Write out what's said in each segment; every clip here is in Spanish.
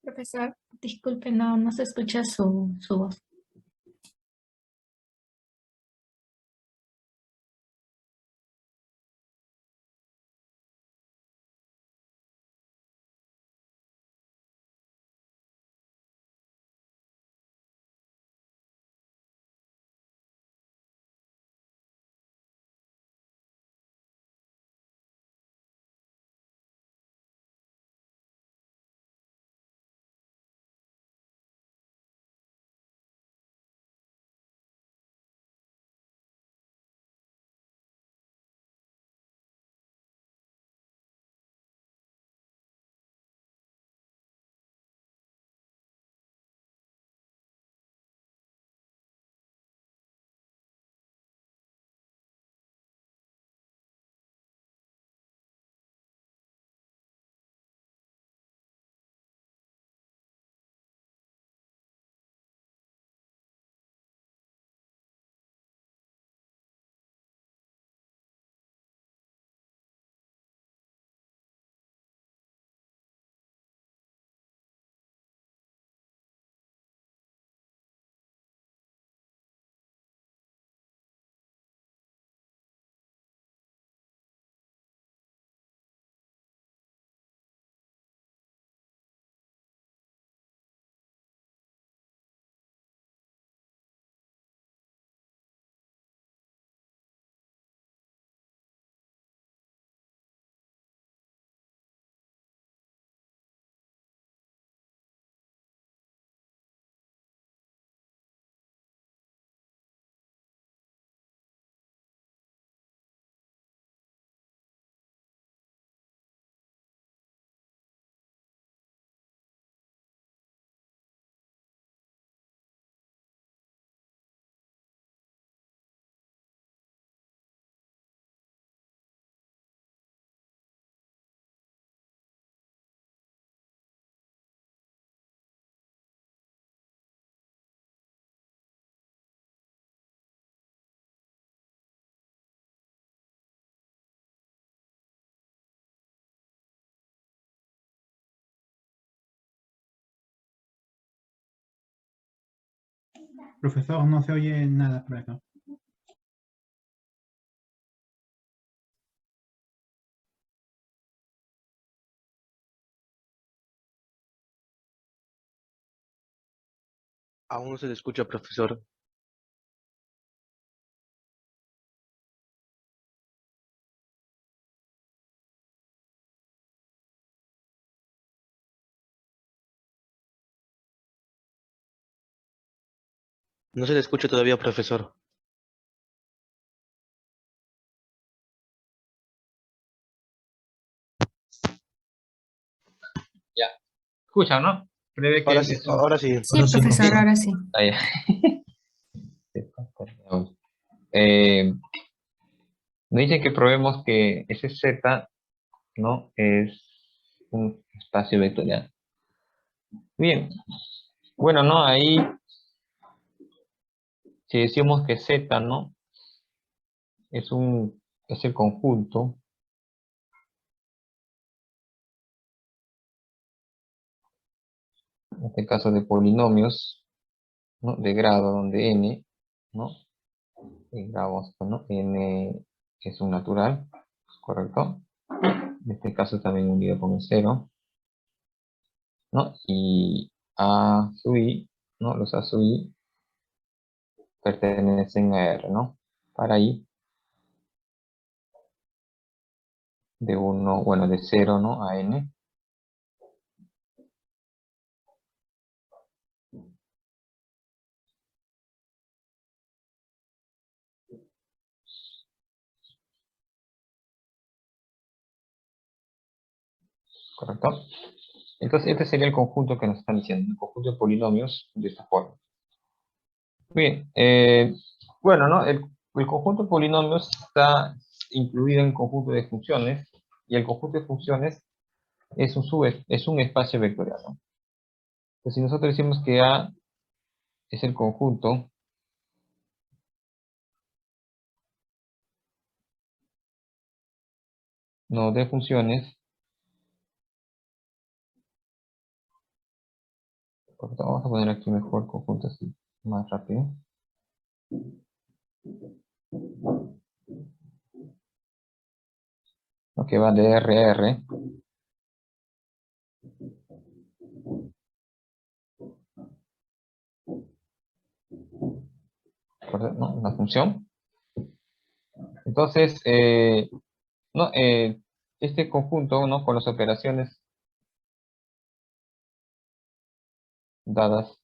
Profesor, disculpe, no se escucha su voz. Profesor, no se oye nada por acá. Aún no se le escucha, profesor. No se le escucha todavía, profesor. Ya. Escuchan, ¿no? Prevé que Ahora sí, eso. ahora sí. Sí, profesor, ahora sí. Ahí. Eh, Me dice que probemos que ese Z, ¿no? Es un espacio vectorial. Bien. Bueno, ¿no? Ahí, si decimos que Z, ¿no? Es el conjunto, en este caso de polinomios, ¿no? De grado, donde n, ¿no? Digamos esto, ¿no? N es un natural, ¿correcto? En este caso también unido con el cero, ¿no? Y A sub i, ¿no? Los A sub i pertenecen a R, ¿no? Para i de 1, bueno, de 0, ¿no? A n. ¿Correcto? Entonces, este sería el conjunto que nos están diciendo, el conjunto de polinomios de esta forma. Bien, bueno, ¿no? El conjunto de polinomios está incluido en el conjunto de funciones, y el conjunto de funciones es un espacio vectorial, ¿no? Entonces, si nosotros decimos que A es el conjunto no de funciones, Correcto. Vamos a poner aquí mejor conjunto así, más rápido. Ok, va de R a R. ¿Correcto? ¿No? Una función. Entonces, no, este conjunto, ¿no? Con las operaciones dadas,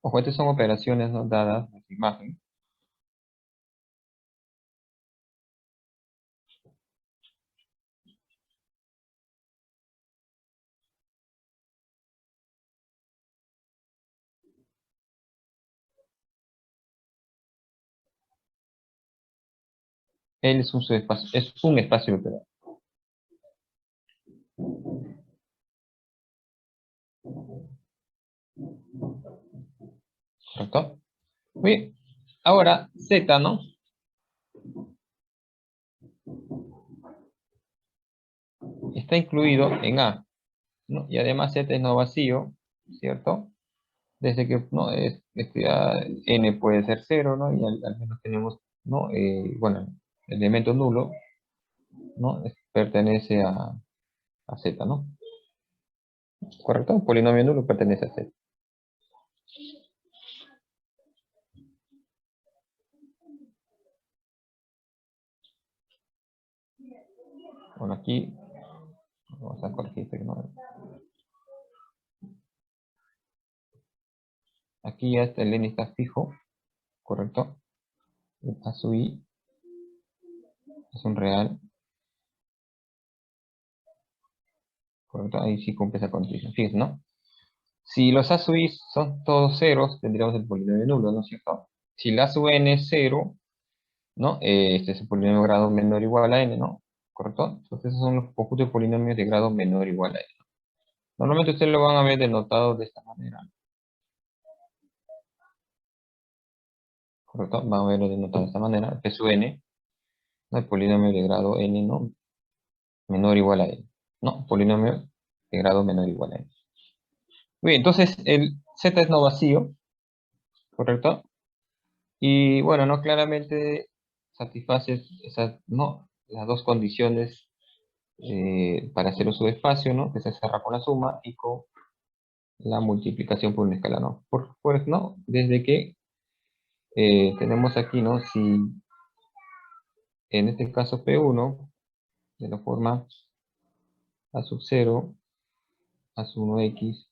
ojo, estas son operaciones, ¿no? Dadas en imagen. Él es un subespacio, es un espacio operado. ¿Correcto? Bien. Ahora, Z, ¿no? Está incluido en A, ¿no? Y además Z es no vacío, ¿cierto? Desde que no ya n puede ser cero, ¿no? Y al menos tenemos, ¿no? Bueno, el elemento nulo, ¿no? Pertenece a Z, ¿no? ¿Correcto? Un polinomio nulo pertenece a Z. Bueno, aquí vamos a corregir este, ¿no? Aquí ya el n está fijo, ¿correcto? El A sub i es un real, ¿correcto? Ahí sí cumple esa condición. Fíjense, ¿no? Si los A sub i son todos ceros, tendríamos el polinomio nulo, ¿no es cierto? Si el A sub n es cero, ¿no? Este es el polinomio de grado menor o igual a n, ¿no? ¿Correcto? Entonces esos son los conjuntos de polinomios de grado menor o igual a n. Normalmente ustedes lo van a ver denotado de esta manera, ¿correcto? Van a verlo denotado de esta manera. P sub n, ¿no? El polinomio de grado n, ¿no? Menor o igual a n. No, polinomio de grado menor o igual a n. Bien, entonces el z es no vacío, ¿correcto? Y bueno, no claramente satisface esas, no, las dos condiciones para hacer un subespacio, ¿no? Que se cerra con la suma y con la multiplicación por una escala, ¿no? ¿No? Desde que tenemos aquí, ¿no? Si en este caso P1 de la forma A sub 0, A sub 1x,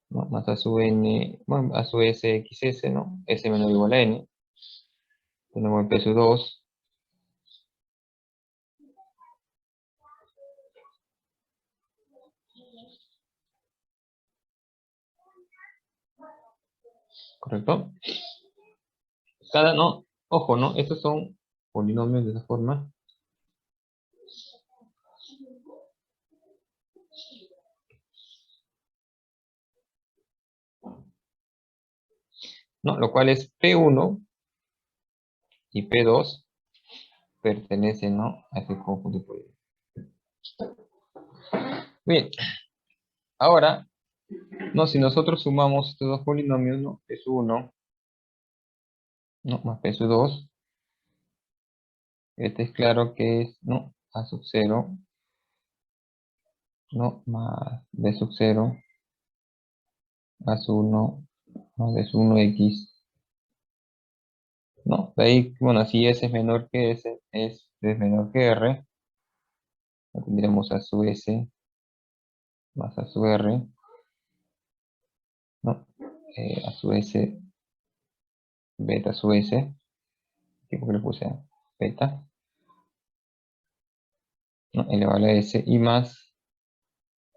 ¿no? Más A sub n, bueno, A sub s x s, ¿no? S menor o igual a n. Tenemos el P sub 2. ¿Correcto? Cada, no, ojo, ¿no? Estos son polinomios de esa forma. ¿No? Lo cual es P1 y P2 pertenecen, ¿no? A este conjunto de polinomios. Bien, ahora, ¿no? Si nosotros sumamos estos dos polinomios, ¿no? P sub 1, ¿no? Más P sub 2, este es claro que es, ¿no? A sub 0, ¿no? Más B sub 0, A sub 1, más B sub 1x, ¿no? De ahí, bueno, si S es menor que S, S es menor que R, tendríamos A sub S más A sub R, ¿no? A sub S, beta sub S, tipo que le puse a beta, ¿no? Elevado a S, y más,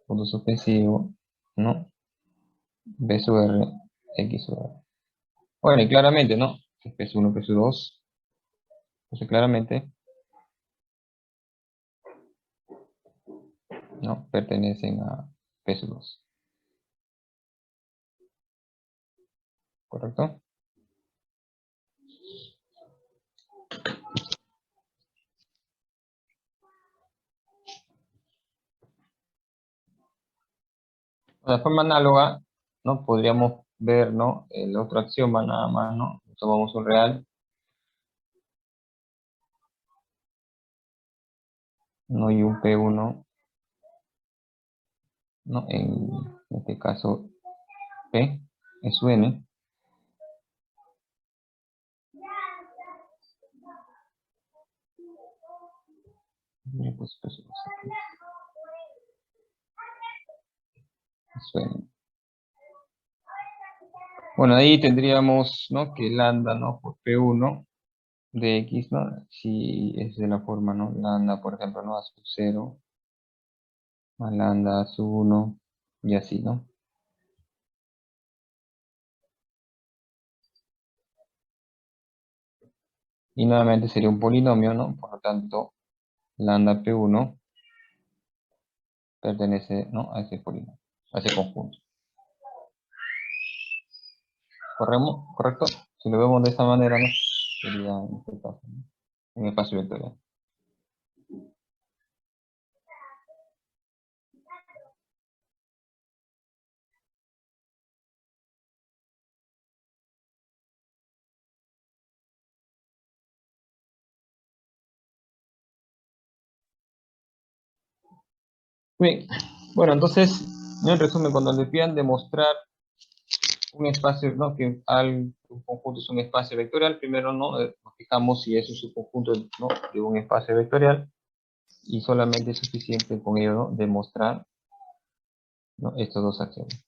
punto suspensivo, ¿no? B sub R, X sub R. Bueno, y claramente, ¿no? P sub 1, P sub 2, entonces claramente, ¿no? Pertenecen a P sub 2. ¿Correcto? De forma análoga, ¿no? Podríamos ver, ¿no? El otro axioma nada más, ¿no? Tomamos un real, ¿no? Y un P1, ¿no? En este caso, P es su N. Y pues, P sub 2 aquí. Es su N. Bueno, ahí tendríamos, ¿no? Que lambda, ¿no? Por P1 de X, ¿no? Si es de la forma, ¿no? Lambda, por ejemplo, ¿no? A sub 0, más lambda a sub 1, y así, ¿no? Y nuevamente sería un polinomio, ¿no? Por lo tanto, lambda P1 pertenece, ¿no? A ese polinomio, a ese conjunto. ¿Correcto? Si lo vemos de esa manera, ¿no? Sería en este caso, ¿no? En espacio vectorial. Bien, bueno, entonces, en resumen, cuando le pidan demostrar un espacio, ¿no? Que un conjunto es un espacio vectorial, primero, ¿no? Nos fijamos si es un subconjunto, ¿no? De un espacio vectorial, y solamente es suficiente con ello, ¿no? Demostrar, ¿no? Estos dos axiomas.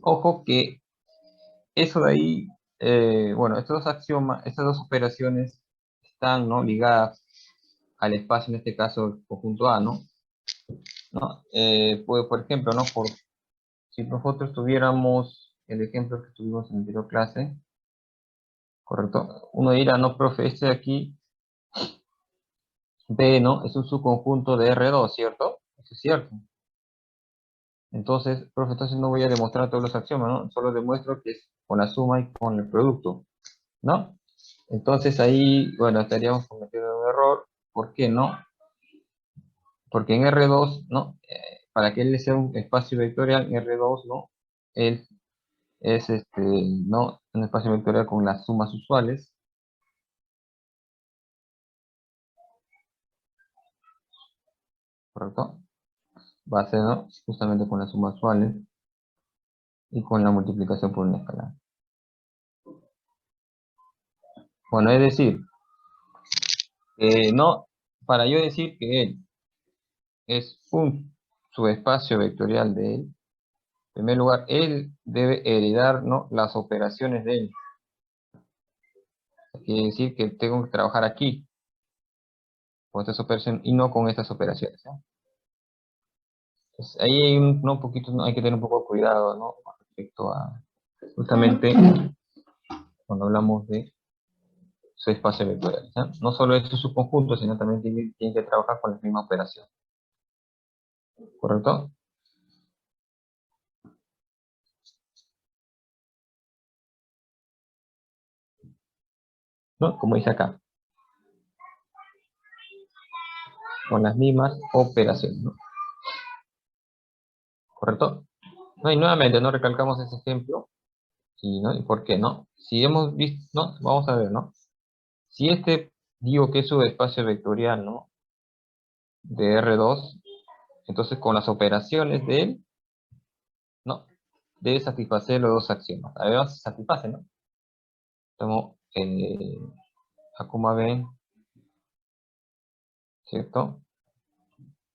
Ojo que eso de ahí, bueno, estos dos axiomas, estas dos operaciones están, ¿no? Ligadas al espacio, en este caso, el conjunto A, ¿no? Pues, por ejemplo, ¿no? Si nosotros tuviéramos el ejemplo que tuvimos en la anterior clase, ¿correcto? Uno dirá, no, profe, este de aquí, B, ¿no? Es un subconjunto de R2, ¿cierto? Eso es cierto. Entonces, profe, entonces no voy a demostrar todos los axiomas, ¿no? Solo demuestro que es con la suma y con el producto, ¿no? Entonces ahí, bueno, estaríamos cometiendo un error. ¿Por qué no? Porque en R2, ¿no? Para que él sea un espacio vectorial, en R2, ¿no? Él es ¿no? Un espacio vectorial con las sumas usuales. ¿Correcto? Va a ser, ¿no? Justamente con las sumas usuales y con la multiplicación por una escalar. Bueno, es decir, no, para yo decir que él es un subespacio vectorial de él, en primer lugar, él debe heredar, ¿no? Las operaciones de él. Quiere decir que tengo que trabajar aquí con estas operaciones y no con estas operaciones, ¿no? Entonces, ahí hay un poquito, ¿no? Hay que tener un poco de cuidado, ¿no? Con respecto a justamente cuando hablamos de su espacio vectorial, ¿no? No solo es su subconjunto, sino también tiene que trabajar con la misma operación. ¿Correcto? ¿No? Como dice acá. Con las mismas operaciones, ¿no? ¿Correcto? No, y nuevamente, no recalcamos ese ejemplo. ¿Y, no? ¿Y por qué no? Si hemos visto, ¿no? Vamos a ver, ¿no? Si digo que es su espacio vectorial, ¿no? De R2, entonces con las operaciones de él, ¿no? Debe satisfacer los dos axiomas. A ver, si satisface, ¿no? Tomo A, B, ¿cierto?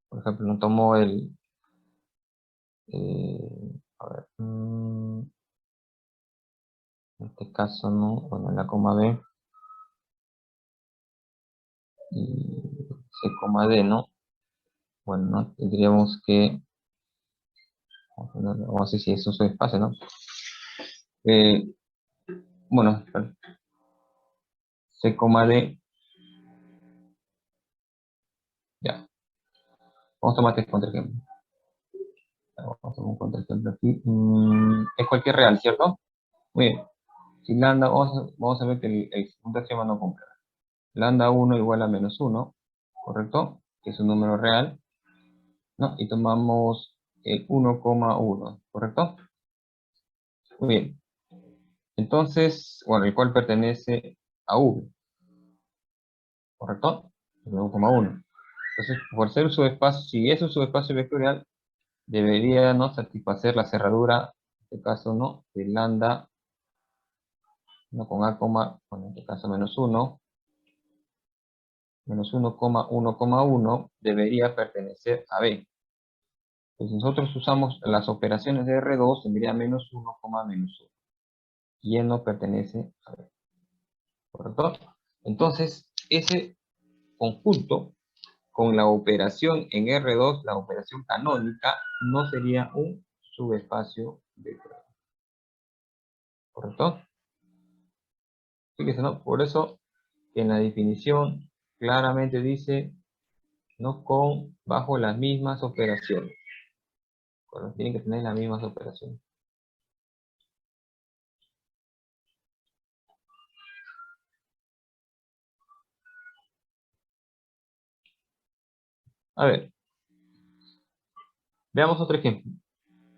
Por ejemplo, no tomo a ver, en este caso, ¿no? Bueno, la coma B y C, D, ¿no? Bueno, ¿no? Tendríamos que, vamos a ver si es un subespacio, ¿no? Bueno, C, D, ya. Vamos a tomar este contraejemplo. Vamos con otro ejemplo aquí. Es cualquier real, ¿cierto? Muy bien. Si lambda, vamos a ver que el segundo axioma no cumple. Lambda 1 igual a menos 1, ¿correcto? Que es un número real, ¿no? Y tomamos el 1,1, ¿correcto? Muy bien. Entonces, bueno, el cual pertenece a V, ¿correcto? El 1,1. Entonces, por ser un subespacio, si es un subespacio vectorial, debería no satisfacer la cerradura, en este caso no, de lambda, no con A, bueno, en este caso menos 1, menos 1,1,1 debería pertenecer a B. Pues nosotros usamos las operaciones de R2, tendría menos 1, menos 1. Y él no pertenece a B. ¿Correcto? Entonces, ese conjunto con la operación en R2, la operación canónica, no sería un subespacio vectorial. ¿Correcto? Fíjense, ¿no? Por eso en la definición claramente dice, no con, bajo las mismas operaciones. Bueno, tienen que tener las mismas operaciones. A ver, veamos otro ejemplo.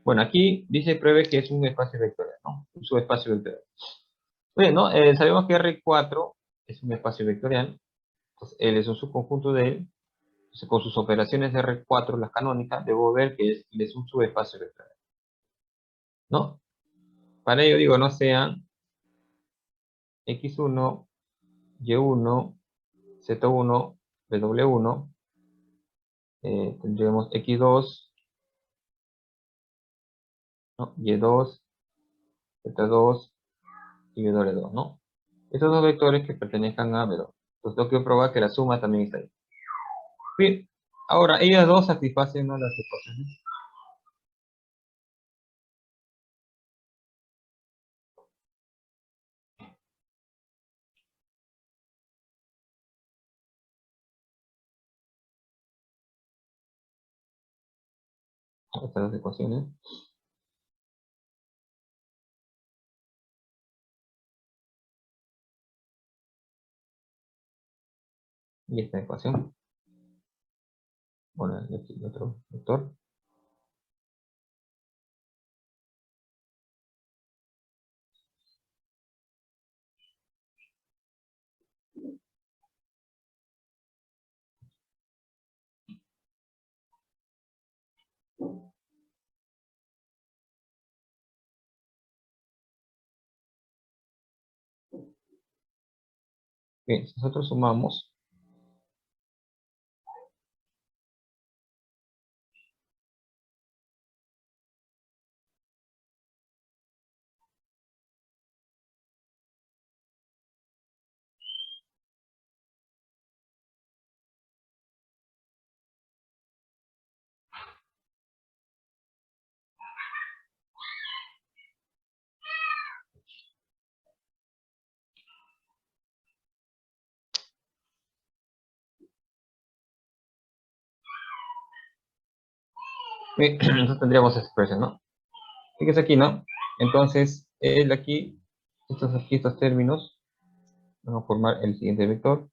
Bueno, aquí dice pruebe que es un espacio vectorial, ¿no? Un subespacio vectorial. Bien, ¿no? Sabemos que R4 es un espacio vectorial. Entonces, L es un subconjunto de él. Entonces, con sus operaciones de R4, las canónicas, debo ver que es un subespacio vectorial. ¿No? Para ello digo, no sean X1, Y1, Z1, W1. Tendríamos X2, ¿no? Y2, Z2 y W2, ¿no? Estos dos vectores que pertenezcan a B2. Entonces tengo que probar que la suma también está ahí. Bien, ahora ellas dos satisfacen, ¿no?, las ecuaciones. Estas dos ecuaciones. Y esta ecuación. Bueno, aquí el otro vector. Bien, si nosotros sumamos, bien, entonces tendríamos esta expresión, ¿no? Fíjese aquí, ¿no? Entonces, el aquí, estos términos van a formar el siguiente vector.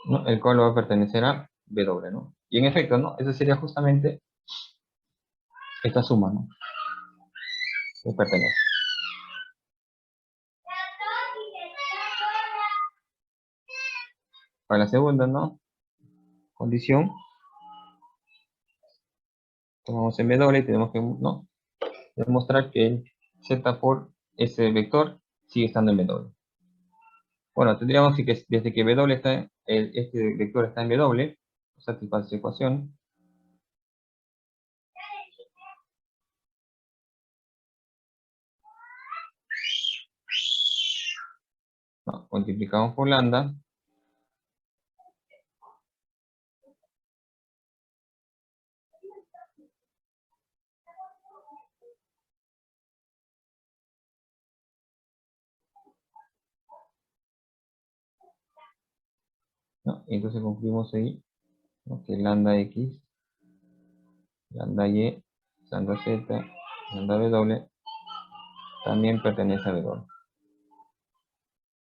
¿No? El cual va a pertenecer a W, ¿no? Y en efecto, ¿no? Esa sería justamente esta suma, ¿no? Que pertenece. Para la segunda, ¿no?, condición, tomamos en W y tenemos que, ¿no?, demostrar que el Z por ese vector sigue estando en W. Bueno, tendríamos que desde que W está, este vector está en W, satisface esa ecuación. No, multiplicamos por lambda. ¿no? Y entonces concluimos ahí, ¿no? Que lambda X, lambda Y, lambda Z, lambda W, también pertenece a W.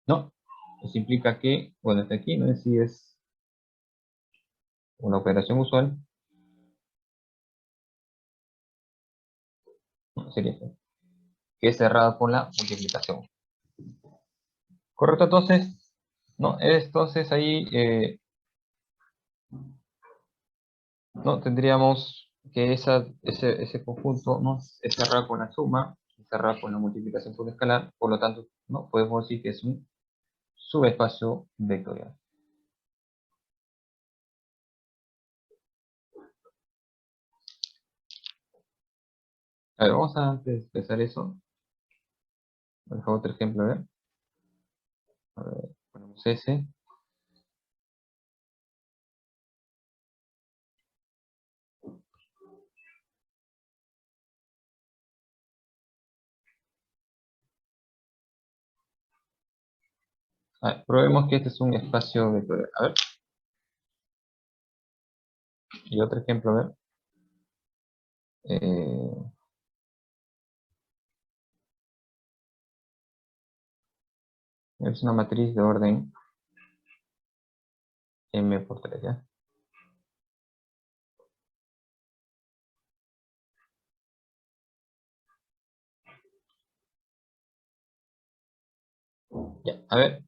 ¿No? Eso implica que, bueno, hasta aquí, ¿no? Si es una operación usual, ¿no? Sería esto, que es cerrada por la multiplicación. ¿Correcto? Entonces, ¿no? Entonces ahí, ¿no? Tendríamos que ese conjunto, ¿no? Es cerrado con la suma, es cerrado con la multiplicación por escalar, por lo tanto, ¿no? Podemos decir que es un subespacio vectorial. A ver, vamos a antes de empezar eso, dejar otro ejemplo, a ver, ponemos ese. A ver, probemos que este es un espacio vectorial. A ver, y otro ejemplo, a ver. Es una matriz de orden M por 3, ¿ya? Ya, a ver,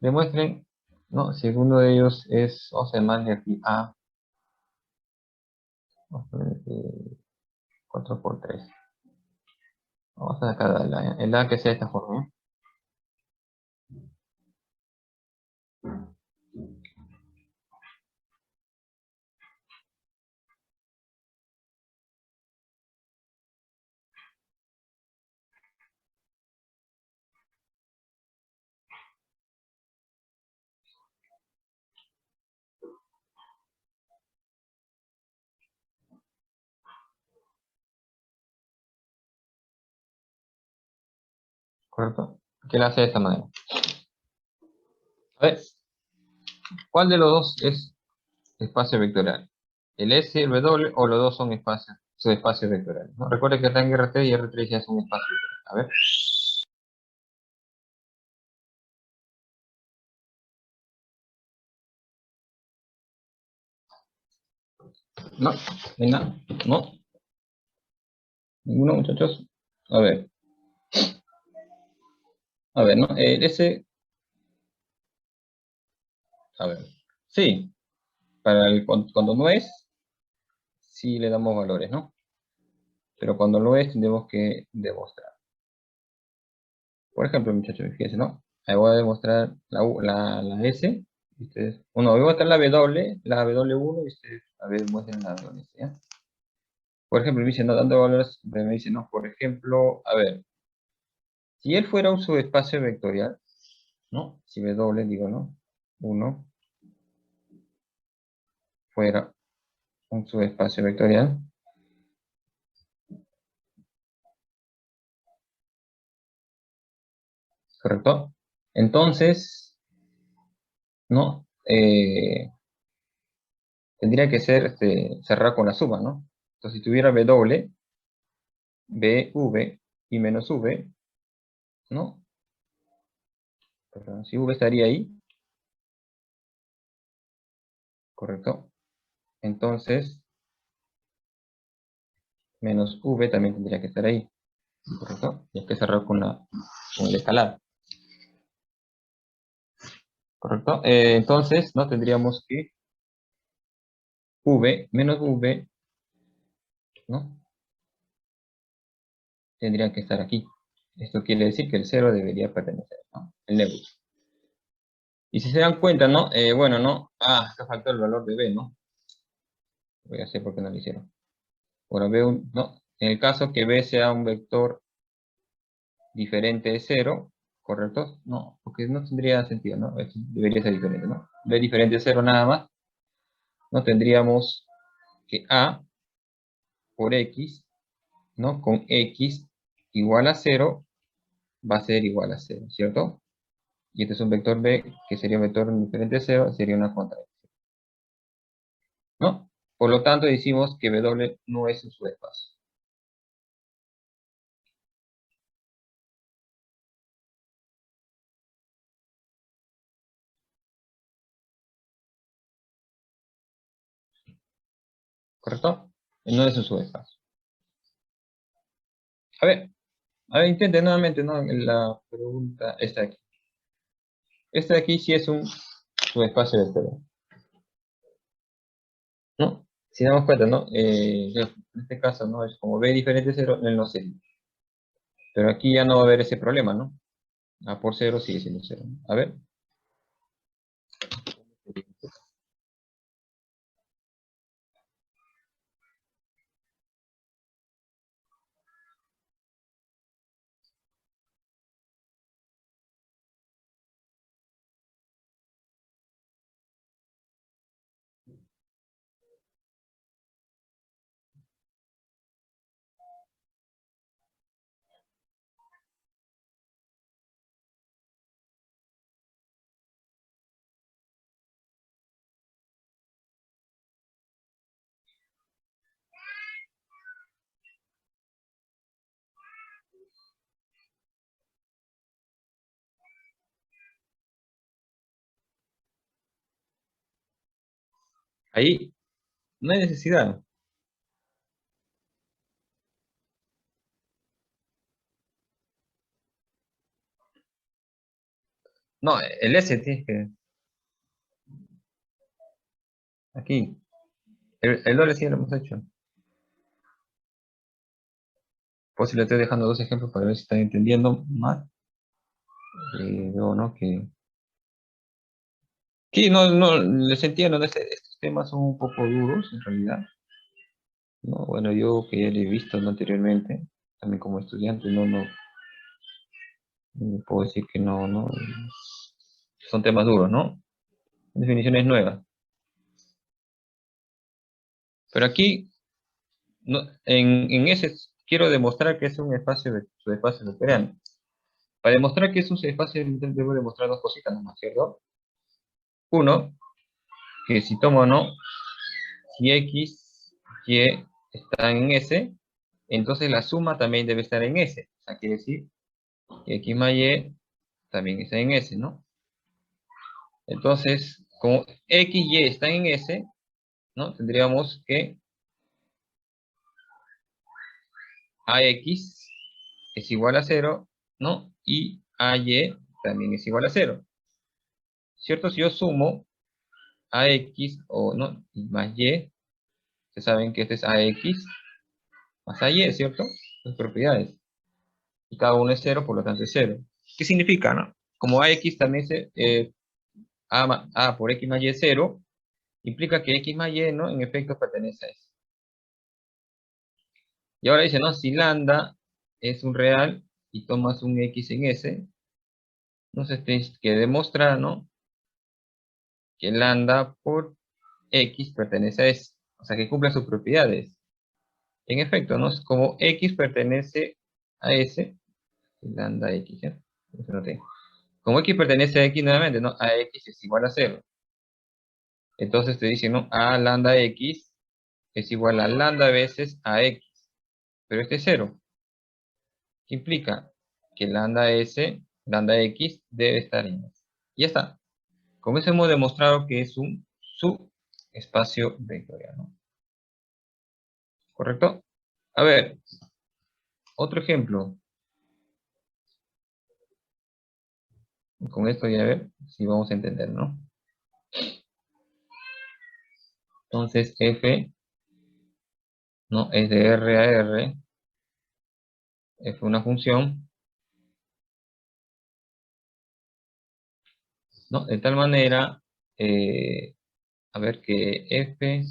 demuestren, ¿no? Si uno de ellos es, vamos a llamarle aquí A, vamos a poner aquí 4 por 3. Vamos a sacar el A que sea de esta forma, ¿no? ¿Correcto? Que la hace de esta manera. A ver, ¿cuál de los dos es espacio vectorial? ¿El S, el W o los dos son subespacios vectoriales? ¿No? Recuerda que rango R3 y R3 ya son espacios vectoriales. A ver. No, venga, no, ninguno, muchachos. A ver, ¿no? Ese, a ver, sí, cuando no es, sí le damos valores, ¿no? Pero cuando lo es, tenemos que demostrar. Por ejemplo, muchachos, fíjense, ¿no? Ahí voy a demostrar la S. Y ustedes, bueno, voy a mostrar la W1 y ustedes, a ver, muestren la W, ¿ya? Por ejemplo, me dicen, no, dando valores, me dicen, no, por ejemplo, a ver, si él fuera un subespacio vectorial, ¿no? Si W, digo, ¿no? 1 fuera un subespacio vectorial, ¿correcto? Entonces, ¿no? Tendría que ser cerrado con la suma, ¿no? Entonces, si tuviera W, BV y menos V, ¿no? Perdón, si V estaría ahí, ¿correcto? Entonces, menos V también tendría que estar ahí, ¿correcto? Y hay que cerrar con el escalar, ¿correcto? Entonces, ¿no? Tendríamos que V menos V, ¿no? Tendría que estar aquí. Esto quiere decir que el 0 debería pertenecer, ¿no? El nebulo. Y si se dan cuenta, ¿no? Bueno, ¿no? Ah, acá faltó el valor de B, ¿no? Voy a hacer porque no lo hicieron. Bueno, B, no. En el caso que B sea un vector diferente de 0, ¿correcto? No, porque no tendría sentido, ¿no? Esto debería ser diferente, ¿no? B diferente de 0 nada más. No tendríamos que A por X, ¿no? Con X igual a 0 va a ser igual a 0, ¿cierto? y este es un vector B, que sería un vector diferente a 0, sería una contradicción, ¿no? Por lo tanto, decimos que W no es un subespacio. ¿Correcto? No es un subespacio. A ver, intente nuevamente, ¿no? La pregunta esta de aquí. Esta de aquí sí es un subespacio vectorial, ¿no? Si damos cuenta, ¿no? En este caso, ¿no? Es como B diferente a 0, él no sería. Pero aquí ya no va a haber ese problema, ¿no? A por 0 sigue siendo 0. A ver. Ahí no hay necesidad. No, el S tienes que... Aquí. El doble sí lo hemos hecho. Pues si le estoy dejando dos ejemplos para ver si están entendiendo más. Veo, ¿no? Que... Sí, no, les entiendo, ¿no? Estos temas son un poco duros, en realidad, ¿no? Bueno, yo que ya lo he visto, ¿no? Anteriormente, también como estudiante, no puedo decir que no. Son temas duros, ¿no? Definiciones nuevas. Pero aquí, no, en ese, quiero demostrar que es un subespacio vectorial. Para demostrar que es un subespacio vectorial, debo demostrar dos cositas nomás, ¿cierto? Uno, que si tomo, ¿no? Si X, Y están en S, entonces la suma también debe estar en S. O sea, quiere decir que X más Y también está en S, ¿no? Entonces, como X y Y están en S, ¿no? Tendríamos que AX es igual a 0, ¿no? Y AY también es igual a 0. ¿Cierto? Si yo sumo AX o no, y más Y, ustedes saben que este es AX más AY, ¿cierto? Las propiedades. Y cada uno es 0, por lo tanto es 0. ¿Qué significa, no? Como AX también A por X más Y es 0, implica que X más Y, ¿no? En efecto pertenece a S. Y ahora dice, ¿no? Si lambda es un real y tomas un X en S, entonces tienes que demostrar, ¿no? Que lambda por X pertenece a S. O sea, que cumpla sus propiedades. En efecto, ¿no? Como X pertenece a S, lambda X, ¿ya? Eso no tengo. Como X pertenece a X nuevamente, ¿no? A X es igual a 0. Entonces te dice, ¿no? A lambda X es igual a lambda veces a X. Pero este es 0. ¿Qué implica? Que lambda S, lambda X debe estar en S. Y ya está. Con eso hemos demostrado que es un subespacio vectorial, ¿no? ¿Correcto? A ver, otro ejemplo. Con esto ya a ver si vamos a entender, ¿no? Entonces F, ¿no? Es de R a R. F una función, ¿no? De tal manera, a ver que F...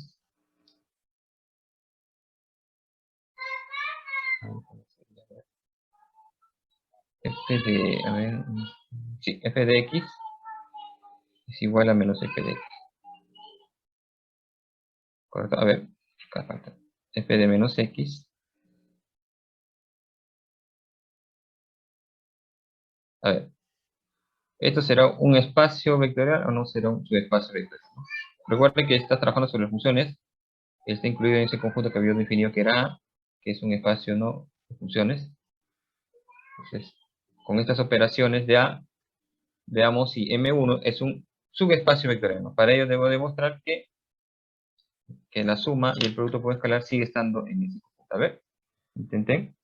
F de, a ver, sí, F de X es igual a menos F de X. ¿Correcto? A ver, acá falta. F de menos X. A ver. ¿Esto será un espacio vectorial o no será un subespacio vectorial, ¿no? Recuerden que está trabajando sobre funciones. Está incluido en ese conjunto que habíamos definido que era A, que es un espacio no de funciones. Entonces, con estas operaciones de A, veamos si M1 es un subespacio vectorial. Para ello debo demostrar que la suma y el producto por escalar sigue estando en ese conjunto. A ver, intenten.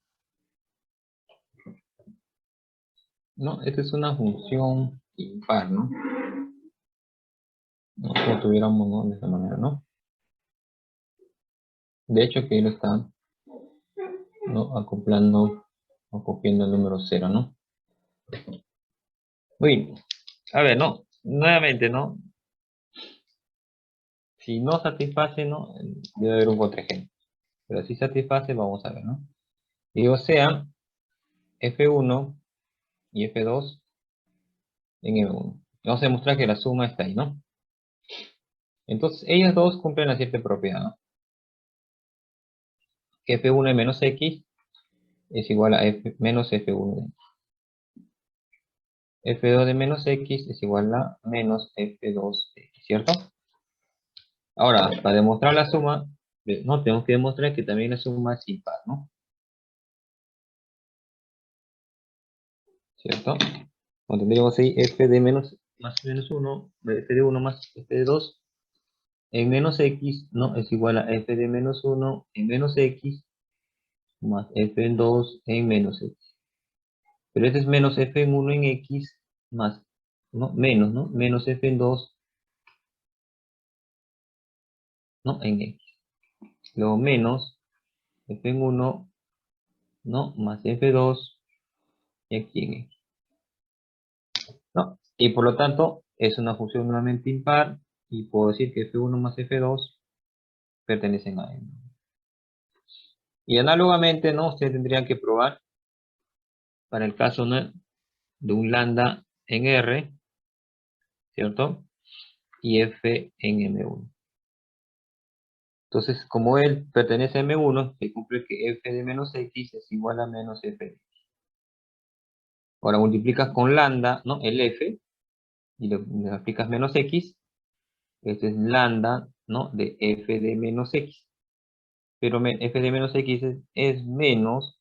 No, esta es una función impar, ¿no? No, como tuviéramos, ¿no? De esta manera, ¿no? De hecho, que lo está, ¿no? Acoplando o copiando el número 0, ¿no? Muy bien. A ver, ¿no? Nuevamente, ¿no? Si no satisface, ¿no? Debe haber un otro ejemplo. Pero si satisface, vamos a ver, ¿no? Y o sea, F1 y F2 en M1. Vamos a demostrar que la suma está ahí, ¿no? Entonces, ellas dos cumplen la siguiente propiedad, ¿no? Que F1 de menos X es igual a F menos F1 de X. F2 de menos X es igual a menos F2 de X, ¿cierto? Ahora, para demostrar la suma, no, tenemos que demostrar que también la suma es impar, ¿no? ¿Cierto? Cuando tendríamos ahí f de menos más menos 1, f de 1 más f de 2 en menos x, ¿no? Es igual a f de menos 1 en menos x más f en 2 en menos x. Pero este es menos f en 1 en x más, ¿no? Menos, ¿no? Menos f en 2, ¿no? En x. Luego menos f en 1, ¿no? Más f2 y aquí en x, ¿no? Y por lo tanto es una función nuevamente impar y puedo decir que f1 más f2 pertenecen a m. Y análogamente, ¿no? Ustedes tendrían que probar para el caso, ¿no? De un lambda en R, ¿cierto? Y F en M1. Entonces, como él pertenece a M1, se cumple que F de menos X es igual a menos F de X. Ahora multiplicas con lambda, ¿no? El F, y le aplicas menos X. Este es lambda, ¿no? De F de menos X. Pero F de menos X es menos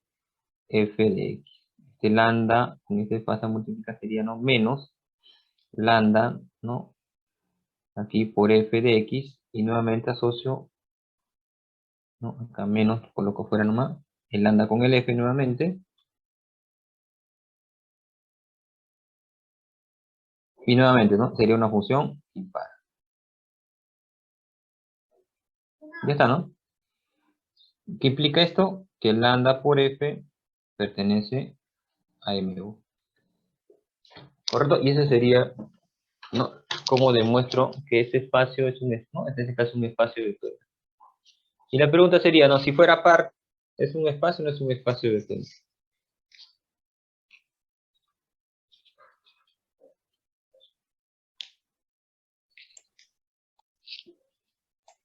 F de X. Este lambda, con este pasa a multiplicar, sería, ¿no? Menos lambda, ¿no? Aquí por f de x, y nuevamente asocio, ¿no? Acá menos, coloco fuera nomás, el lambda con el f nuevamente, y nuevamente, ¿no? Sería una función impar. Ya está, ¿no? ¿Qué implica esto? Que el lambda por f pertenece a M1. ¿Correcto? Y ese sería, ¿no? Como demuestro que este espacio es un, ¿no? En este caso un espacio vectorial. Y la pregunta sería, ¿no? Si fuera par, ¿es un espacio o no es un espacio vectorial?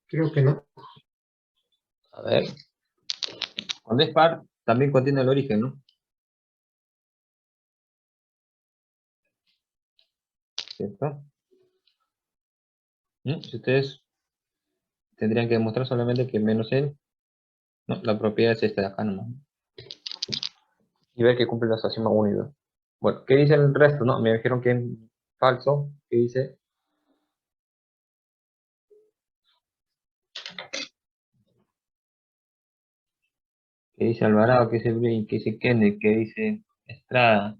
Creo que no. A ver. Cuando es par, también contiene el origen, ¿no? ¿Cierto? Si ustedes tendrían que demostrar solamente que menos n, no, la propiedad es esta de acá nomás. Y ver que cumple las axiomas 1 y 2. Bueno, ¿qué dice el resto? No, me dijeron que es falso. ¿Qué dice? ¿Qué dice Alvarado? ¿Qué dice Brin? ¿Qué dice Kenneth? ¿Qué dice Estrada?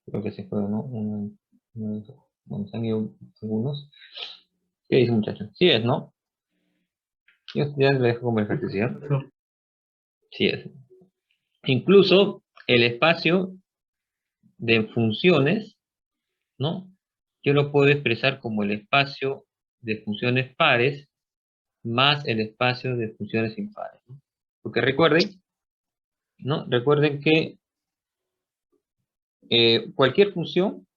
Creo que se fueron, ¿no? Bueno, se han ido algunos. ¿Qué dice, muchachos? Sí es, ¿no? Yo ya les dejo como ejercicio. Sí es. Incluso el espacio de funciones, ¿no? Yo lo puedo expresar como el espacio de funciones pares, más el espacio de funciones impares, ¿no? Porque recuerden, ¿no? Recuerden que cualquier función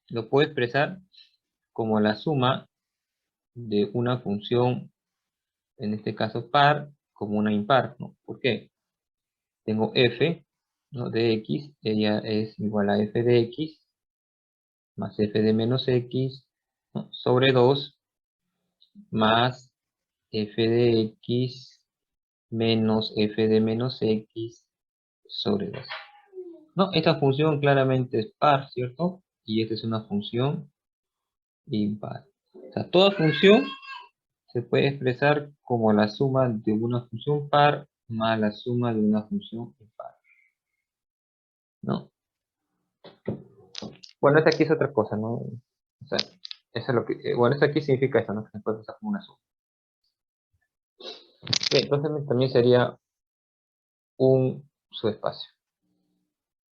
lo puedo expresar como la suma de una función, en este caso par, como una impar, ¿no? ¿Por qué? Tengo f, ¿no? de x, ella es igual a f de x, más f de menos x, ¿no? sobre 2, más f de x menos f de menos x sobre 2. No, esta función claramente es par, ¿cierto? Y esta es una función impar. O sea, toda función se puede expresar como la suma de una función par más la suma de una función impar, ¿no? Bueno, esta aquí es otra cosa, ¿no? O sea, eso es lo que, bueno, esto aquí significa eso, ¿no? Que se puede expresar como una suma. Bien, entonces también sería un subespacio.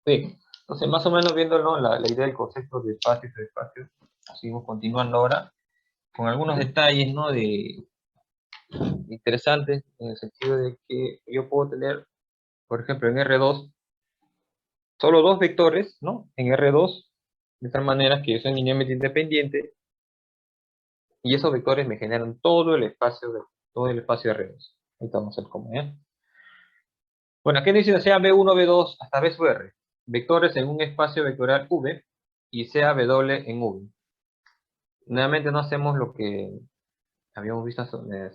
Bien, entonces más o menos viendo, ¿no? la idea del concepto de espacio y subespacio, seguimos continuando ahora con algunos detalles, ¿no? Interesantes, en el sentido de que yo puedo tener, por ejemplo, en R2, solo dos vectores, ¿no? En R2, de tal manera que son linealmente independientes, y esos vectores me generan todo el espacio de R2. Ahorita vamos a ver cómo, ¿ya? Bueno, aquí dice sea B1, B2 hasta B sub R. Vectores en un espacio vectorial V y sea W en V. Nuevamente no hacemos lo que habíamos visto en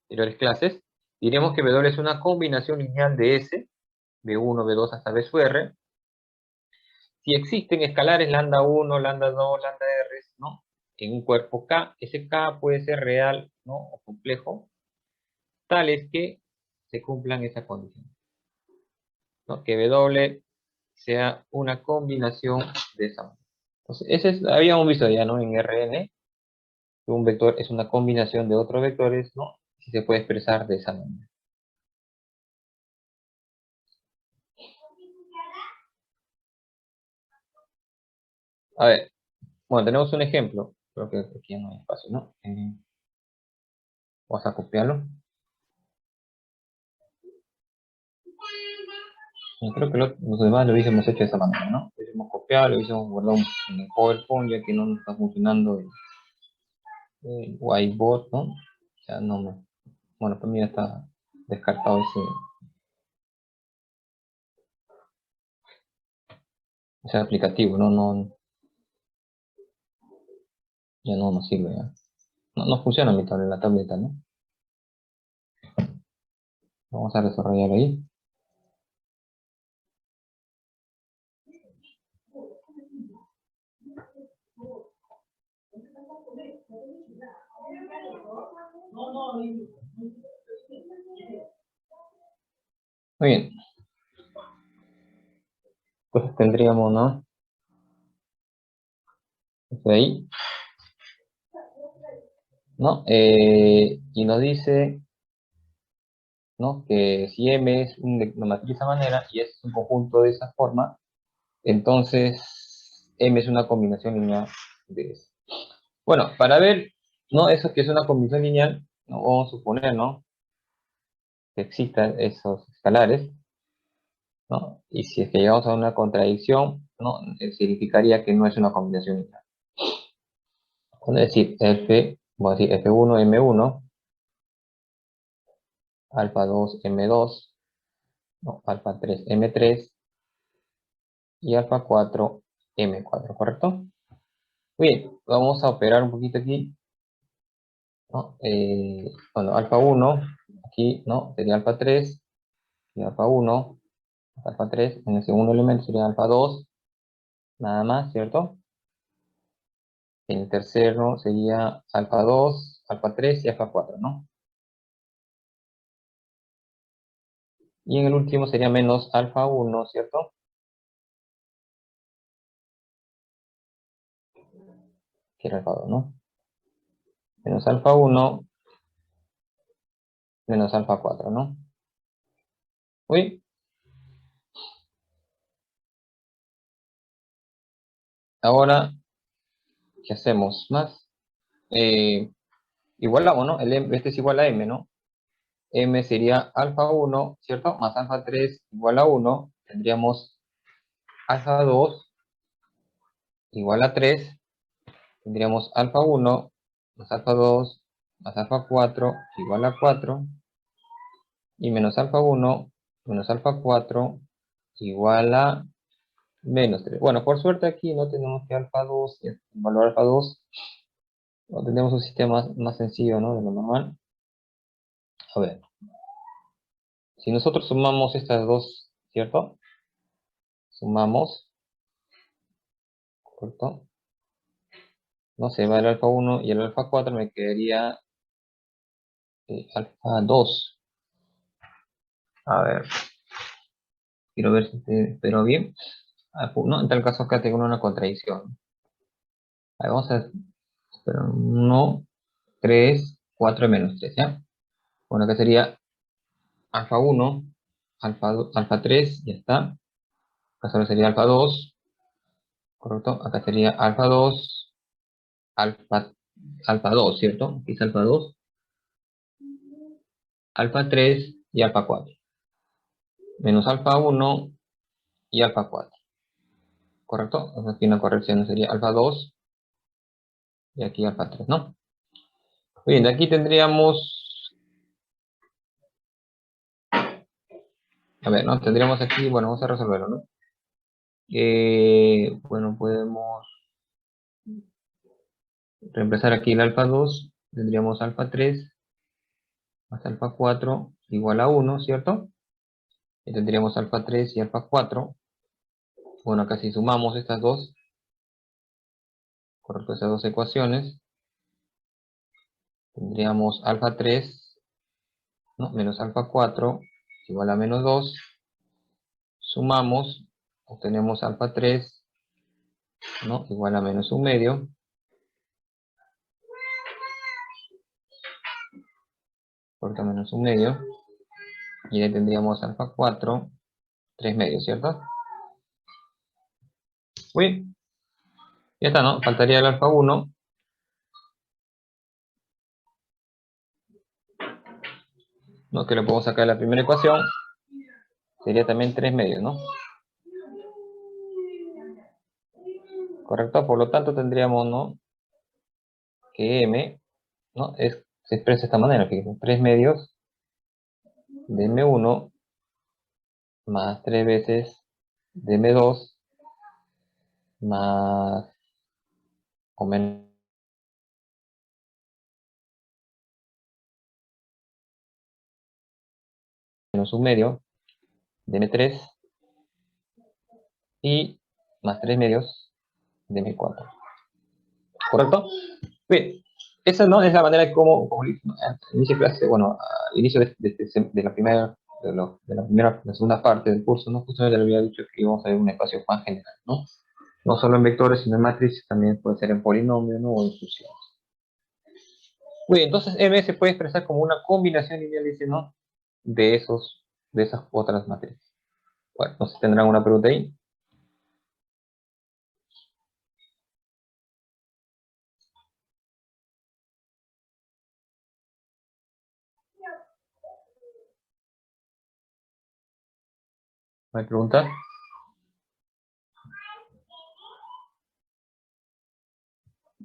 anteriores clases. Diremos que W es una combinación lineal de S, B1, B2 hasta B sub R. Si existen escalares lambda 1, lambda 2, lambda R, ¿no? En un cuerpo K, ese K puede ser real, ¿no? O complejo, tales que se cumplan esa condición, ¿no? Que W sea una combinación de esa manera. Entonces, habíamos visto ya, ¿no? En Rn, que un vector es una combinación de otros vectores, ¿no? Y se puede expresar de esa manera. A ver, bueno, tenemos un ejemplo. Creo que aquí no hay espacio, ¿no? Vamos a copiarlo. Y creo que los demás lo hubiésemos hecho de esa manera, ¿no? Lo hubiésemos copiado, lo hubiésemos guardado en el PowerPoint, ya que no nos está funcionando el whiteboard, ¿no? Ya no me... Bueno, para mí ya está descartado ese aplicativo, ¿no? Ya no nos sirve, ¿ya? No funciona la tableta, ¿no? Vamos a desarrollar ahí. Muy bien. Entonces tendríamos, ¿no? Desde ahí, ¿no? Y nos dice, ¿no? Que si M es una matriz de esa manera y es un conjunto de esa forma, entonces M es una combinación lineal de eso. Bueno, para ver, ¿no? Eso que es una combinación lineal, ¿no? Vamos a suponer, ¿no? Que existan esos escalares, ¿no? Y si es que llegamos a una contradicción, ¿no? Significaría que no es una combinación lineal. Es decir, vamos a decir F1, M1, alfa 2, M2, ¿no? Alfa 3, M3 y alfa 4, M4, ¿correcto? Bien, vamos a operar un poquito aquí, ¿no? Bueno, alfa 1, aquí, ¿no? Sería alfa 3 y alfa 1, alfa 3, en el segundo elemento sería alfa 2, nada más, ¿cierto? En el tercero sería alfa 2, alfa 3 y alfa 4, ¿no? Y en el último sería menos alfa 1, ¿cierto? Que era alfa 2, ¿no? Menos alfa 1, menos alfa 4, ¿no? Uy. Ahora, ¿qué hacemos más? igualamos, ¿no? Este es igual a m, ¿no? M sería alfa 1, ¿cierto? Más alfa 3 igual a 1. Tendríamos alfa 2 igual a 3. Tendríamos alfa 1 más alfa 2 más alfa 4 igual a 4. Y menos alfa 1 menos alfa 4 igual a menos 3. Bueno, por suerte aquí no tenemos que alfa 2, el valor alfa 2. No tenemos un sistema más sencillo, ¿no? De lo normal. A ver. Si nosotros sumamos estas dos, ¿cierto? Sumamos, ¿correcto? No sé, va el alfa 1 y el alfa 4, me quedaría alfa 2. A ver, quiero ver si te espero bien. No, en tal caso acá tengo una contradicción. A ver, vamos a esperar 1, 3, 4 y menos 3, ¿ya? Bueno, acá sería alfa 1, alfa 3, ya está. Acá solo sería alfa 2, ¿correcto? Acá sería alfa 2, alfa 2, ¿cierto? Aquí es alfa 2, alfa 3 y alfa 4. Menos alfa 1 y alfa 4. ¿Correcto? Entonces aquí una corrección sería alfa 2 y aquí alfa 3, ¿no? Muy bien, de aquí tendríamos... A ver, ¿no? Tendríamos aquí, bueno, vamos a resolverlo, ¿no? Bueno, podemos reemplazar aquí el alfa 2. Tendríamos alfa 3 más alfa 4 igual a 1, ¿cierto? Y tendríamos alfa 3 y alfa 4. Bueno, acá si sumamos estas dos, correcto, esas dos ecuaciones, tendríamos alfa 3, ¿no? Menos alfa 4 igual a menos 2. Sumamos, obtenemos alfa 3, ¿no? Igual a menos un medio. Corta menos un medio. Y ahí tendríamos alfa 4, 3 medios, ¿cierto? Uy, ya está, ¿no? Faltaría el alfa 1. ¿No? Que lo podemos sacar de la primera ecuación. Sería también 3 medios, ¿no? Correcto, por lo tanto tendríamos, ¿no? Que m, ¿no? Se expresa de esta manera, fíjense, 3 medios de m1 más 3 veces de m2 más o menos un medio de m3 y más 3 medios de m4. ¿Correcto? Bien, esa no es la manera de cómo al inicio de clase, bueno, al inicio de la primera, la segunda parte del curso, ¿no? Justamente le había dicho que íbamos a ver un espacio más general, ¿no? No solo en vectores, sino en matrices, también puede ser en polinomios, ¿no? O en funciones. Muy bien, entonces M se puede expresar como una combinación lineal, dice, ¿no? De esas otras matrices. Bueno, entonces tendrán una pregunta ahí. ¿No hay pregunta?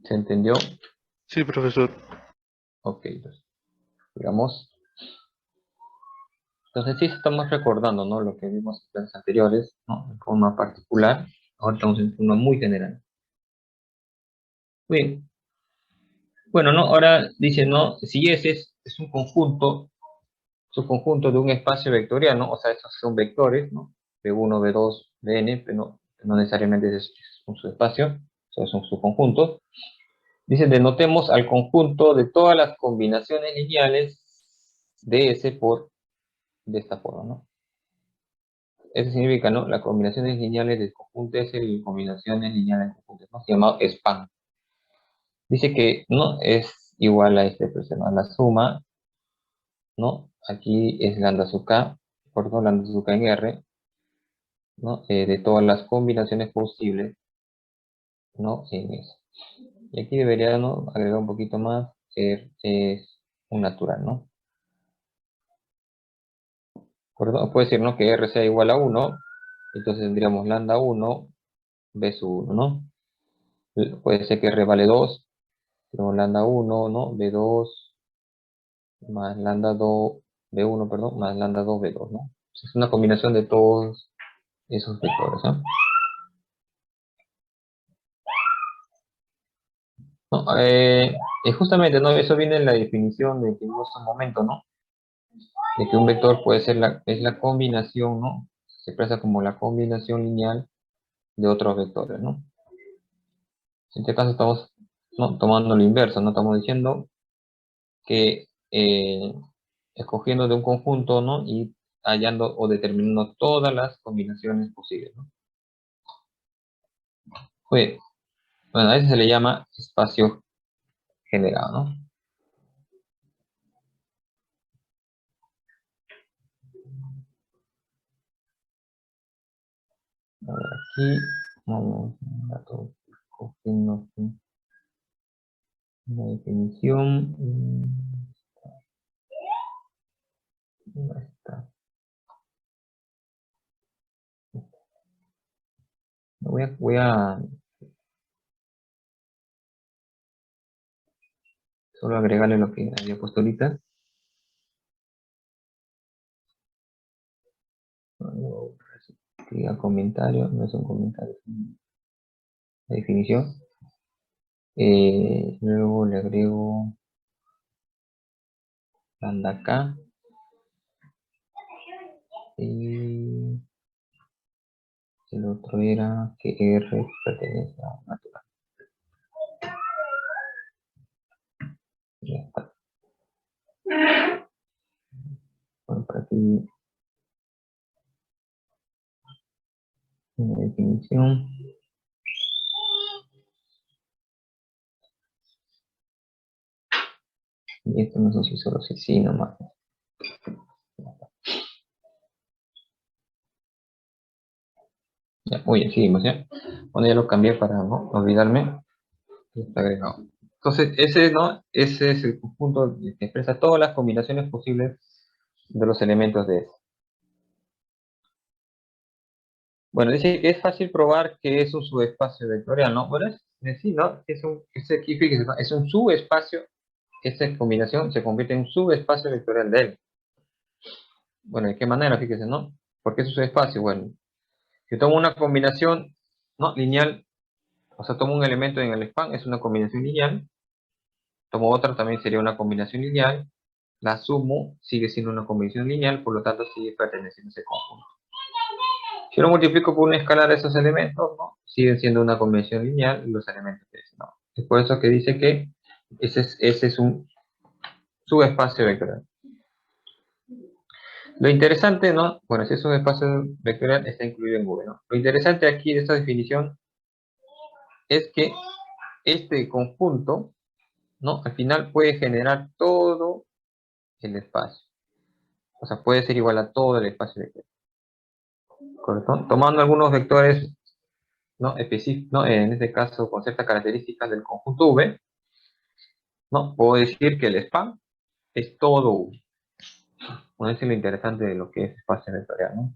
¿Se entendió? Sí, profesor. Ok, entonces, digamos. Entonces sí estamos recordando, ¿no? Lo que vimos en clases anteriores, ¿no? En forma particular. Ahora estamos en forma muy general. Bien. Bueno, ¿no? Ahora dice, ¿no? Si S es un conjunto, subconjunto de un espacio vectorial, o sea, esos son vectores, ¿no? B1, B2, Bn, pero no necesariamente es un subespacio, son subconjuntos. Dice, denotemos al conjunto de todas las combinaciones lineales de S de esta forma, ¿no? Eso significa, ¿no? Las combinaciones lineales del conjunto S y combinaciones lineales del conjunto S, ¿no? Se llama span. Dice que no es igual a esta expresión, a la suma, ¿no? Aquí es lambda sub k, por ejemplo, lambda sub k en R, ¿no? De todas las combinaciones posibles, ¿no? En eso. Y aquí debería, ¿no? Agregar un poquito más, R es un natural, ¿no? ¿Correcto? O puede decir, ¿no? Que R sea igual a 1, entonces tendríamos lambda 1, B sub 1, ¿no? Puede ser que R vale 2, tenemos lambda 1, ¿no? B2 más lambda 2, B1, perdón, más lambda 2, B2, ¿no? Es una combinación de todos esos vectores, ¿no? No, justamente, ¿no? Eso viene en la definición de que vimos hace un momento, ¿no? De que un vector puede ser es la combinación, ¿no? Se expresa como la combinación lineal de otros vectores, ¿no? En este caso estamos, ¿no? Tomando lo inverso, ¿no? Estamos diciendo que escogiendo de un conjunto, ¿no? Y hallando o determinando todas las combinaciones posibles, ¿no? Pues, bueno, a eso se le llama espacio generado, ¿no? A ver, aquí vamos a cogiendo aquí una definición. ¿Dónde está? Voy a solo agregarle lo que había puesto ahorita. Diga comentario, no es un comentario, es una definición. Luego le agrego lambda acá. Y el otro era que R pertenece a un natural. Ya está. Bueno, por aquí una definición. Y esto no sé si solo si sí nomás. Ya, oye, seguimos, ¿ya? Bueno, ya lo cambié para no olvidarme. Está agregado. Entonces, ese, ¿no? Ese es el conjunto que expresa todas las combinaciones posibles de los elementos de ese. Bueno, dice que es fácil probar que es un subespacio vectorial, ¿no? Bueno, es sí, ¿no? Aquí, fíjese, ¿no? Es un subespacio, esta combinación se convierte en un subespacio vectorial de él. Bueno, ¿de qué manera? Fíjese, ¿no? ¿Por qué es un subespacio? Bueno, si tomo una combinación, ¿no? Lineal, o sea, tomo un elemento en el span, es una combinación lineal, tomo otra, también sería una combinación lineal, la sumo, sigue siendo una combinación lineal, por lo tanto sigue perteneciendo a ese conjunto. Si lo multiplico por una escalar de esos elementos, ¿no? Siguen siendo una combinación lineal los elementos que dicen, ¿no? Es por eso que dice que ese es un subespacio vectorial. Lo interesante, ¿no? Bueno, si es un espacio vectorial, está incluido en V, ¿no? Lo interesante aquí de esta definición es que este conjunto, ¿no? Al final puede generar todo el espacio. O sea, puede ser igual a todo el espacio vectorial. ¿Correcto? Tomando algunos vectores, ¿no? Específicos, ¿no? En este caso, con ciertas características del conjunto V, ¿no? Puedo decir que el span es todo V. Bueno, eso es lo interesante de lo que es espacio vectorial, ¿no?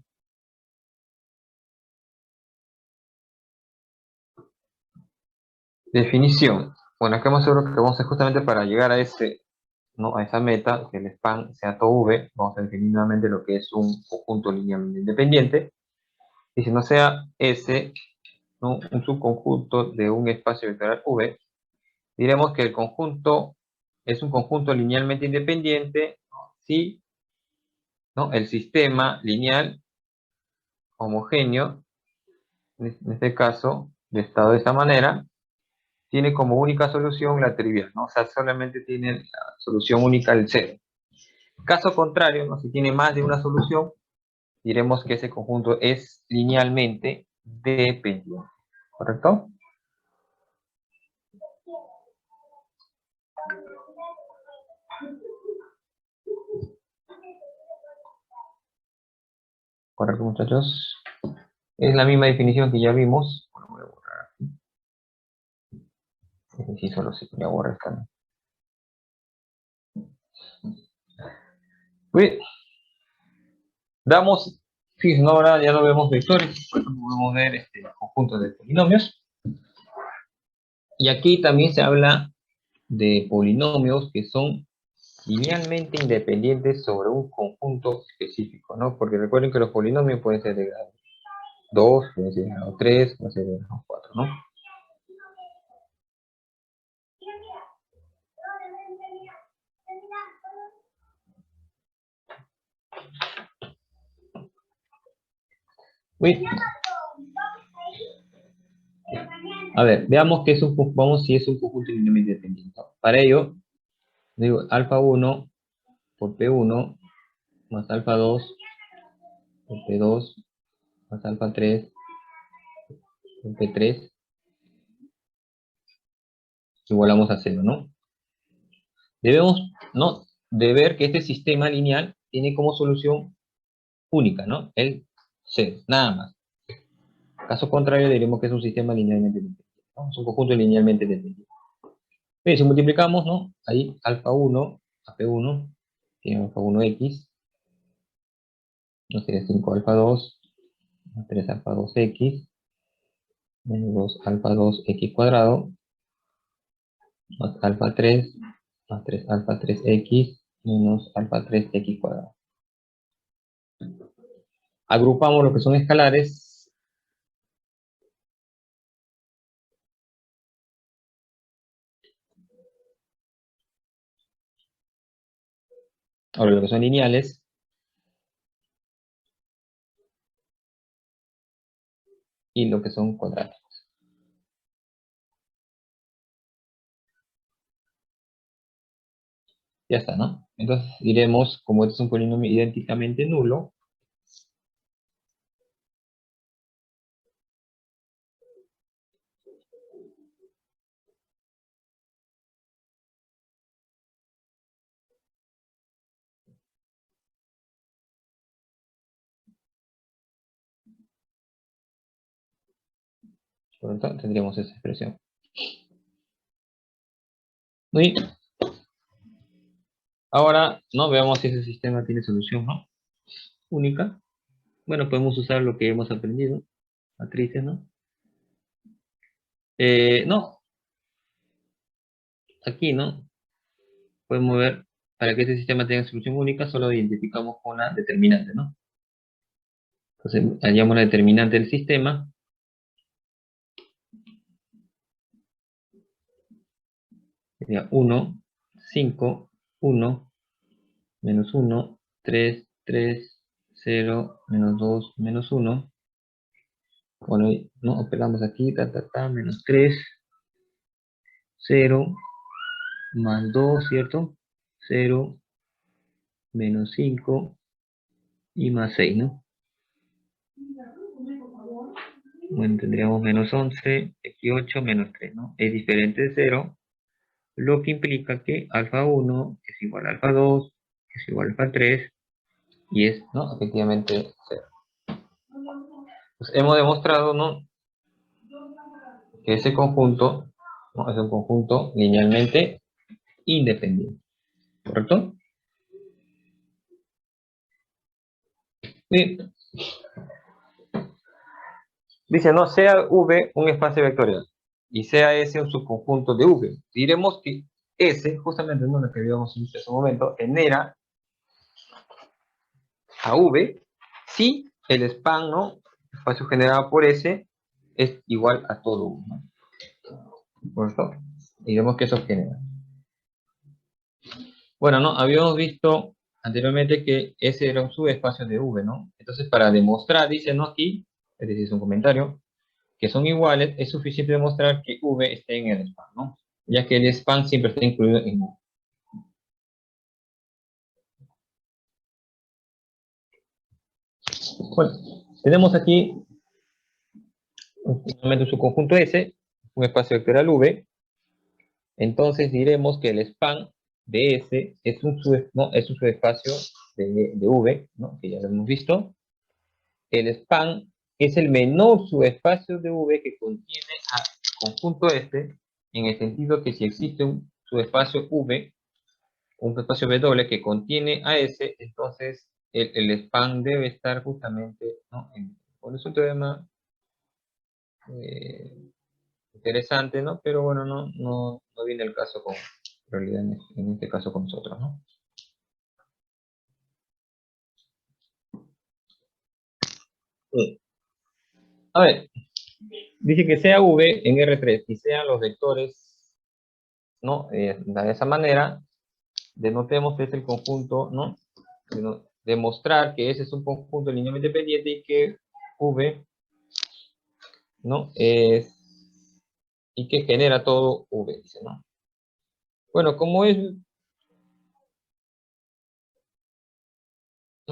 Definición. Bueno, acá más seguro que vamos a hacer justamente para llegar a ese, ¿no? A esa meta, que el span sea todo V, vamos a definir nuevamente lo que es un conjunto linealmente independiente. Y si no sea S, ¿no? Un subconjunto de un espacio vectorial V, diremos que el conjunto es un conjunto linealmente independiente, ¿no? Si, ¿no? El sistema lineal homogéneo, en este caso, de estado de esta manera, tiene como única solución la trivial, ¿no? O sea, solamente tiene la solución única el cero. Caso contrario, ¿no? Si tiene más de una solución, diremos que ese conjunto es linealmente dependiente. ¿Correcto? Correcto, muchachos. Es la misma definición que ya vimos. Bueno, voy a borrar aquí. Sí, solo se voy a borrar esta, ¿no? Bien. Damos, fíjense, ahora ya no vemos vectores, podemos ver conjuntos de polinomios. Y aquí también se habla de polinomios que son linealmente independientes sobre un conjunto específico, ¿no? Porque recuerden que los polinomios pueden ser de grado 2, pueden ser de grado 3, pueden ser de grado 4, ¿no? Uy. A ver, veamos que es vamos si es un conjunto linealmente independiente. Para ello, digo alfa 1 por P1 más alfa 2 por P2 más alfa 3 por P3 igualamos a 0, ¿no? Debemos, ¿no?, de ver que este sistema lineal tiene como solución única, ¿no? El 0, nada más. Caso contrario, diremos que es un sistema linealmente dependiente, ¿no? Es un conjunto linealmente dependiente. Bien, si multiplicamos, ¿no? Ahí alfa 1 a P1 tiene alfa 1x, no sería 5 alfa 2 más 3 alfa 2x menos 2 alfa 2x cuadrado más alfa 3 más 3 alfa 3x menos alfa 3x cuadrado. Agrupamos lo que son escalares. Ahora lo que son lineales. Y lo que son cuadráticos. Ya está, ¿no? Entonces diremos, como este es un polinomio idénticamente nulo, por lo tanto tendríamos esa expresión. Y ahora, ¿no? Veamos si ese sistema tiene solución, ¿no? Única. Bueno, podemos usar lo que hemos aprendido. Matrices, ¿no? No. Aquí, ¿no? Podemos ver, para que este sistema tenga solución única, solo identificamos con la determinante, ¿no? Entonces, hallamos la determinante del sistema. Sería 1, 5, 1, menos 1, 3, 3, 0, menos 2, menos 1. Bueno, no, operamos aquí, menos 3, 0, más 2, ¿cierto? 0, menos 5 y más 6, ¿no? Bueno, tendríamos menos 11, aquí 8, menos 3, ¿no? Es diferente de 0, lo que implica que alfa 1 es igual a alfa 2, es igual a alfa 3, y es, ¿no?, efectivamente 0. Pues hemos demostrado, ¿no?, que ese conjunto, ¿no?, es un conjunto linealmente independiente, ¿correcto? Bien. Dice, no, sea V un espacio vectorial y sea S un subconjunto de V. Diremos que S, justamente lo que habíamos visto en ese momento, genera a V si el span, ¿no?, espacio generado por S es igual a todo V, ¿no? ¿Correcto? Diremos que eso genera. Bueno, ¿no? Habíamos visto anteriormente que S era un subespacio de V, ¿no? Entonces, para demostrar, dice, ¿no?, aquí, es decir, es un comentario, que son iguales, es suficiente demostrar que V esté en el span, ¿no? Ya que el span siempre está incluido en V. Bueno, tenemos aquí un subconjunto S, un espacio vectorial V. Entonces diremos que el span de S es un subespacio de V, ¿no?, que ya lo hemos visto. El span es el menor subespacio de V que contiene al conjunto S, en el sentido que si existe un subespacio V, un espacio W que contiene a S, entonces el span debe estar justamente, ¿no? Por eso un teorema interesante, ¿no? Pero bueno, no viene el caso con, en realidad en este caso con nosotros, ¿no? Bien. A ver, dice que sea V en R3 y sean los vectores, ¿no? De esa manera, denotemos que es el conjunto, ¿no? Demostrar que ese es un conjunto linealmente dependiente y que V, ¿no? Y que genera todo V, dice, ¿no? Bueno, ¿no?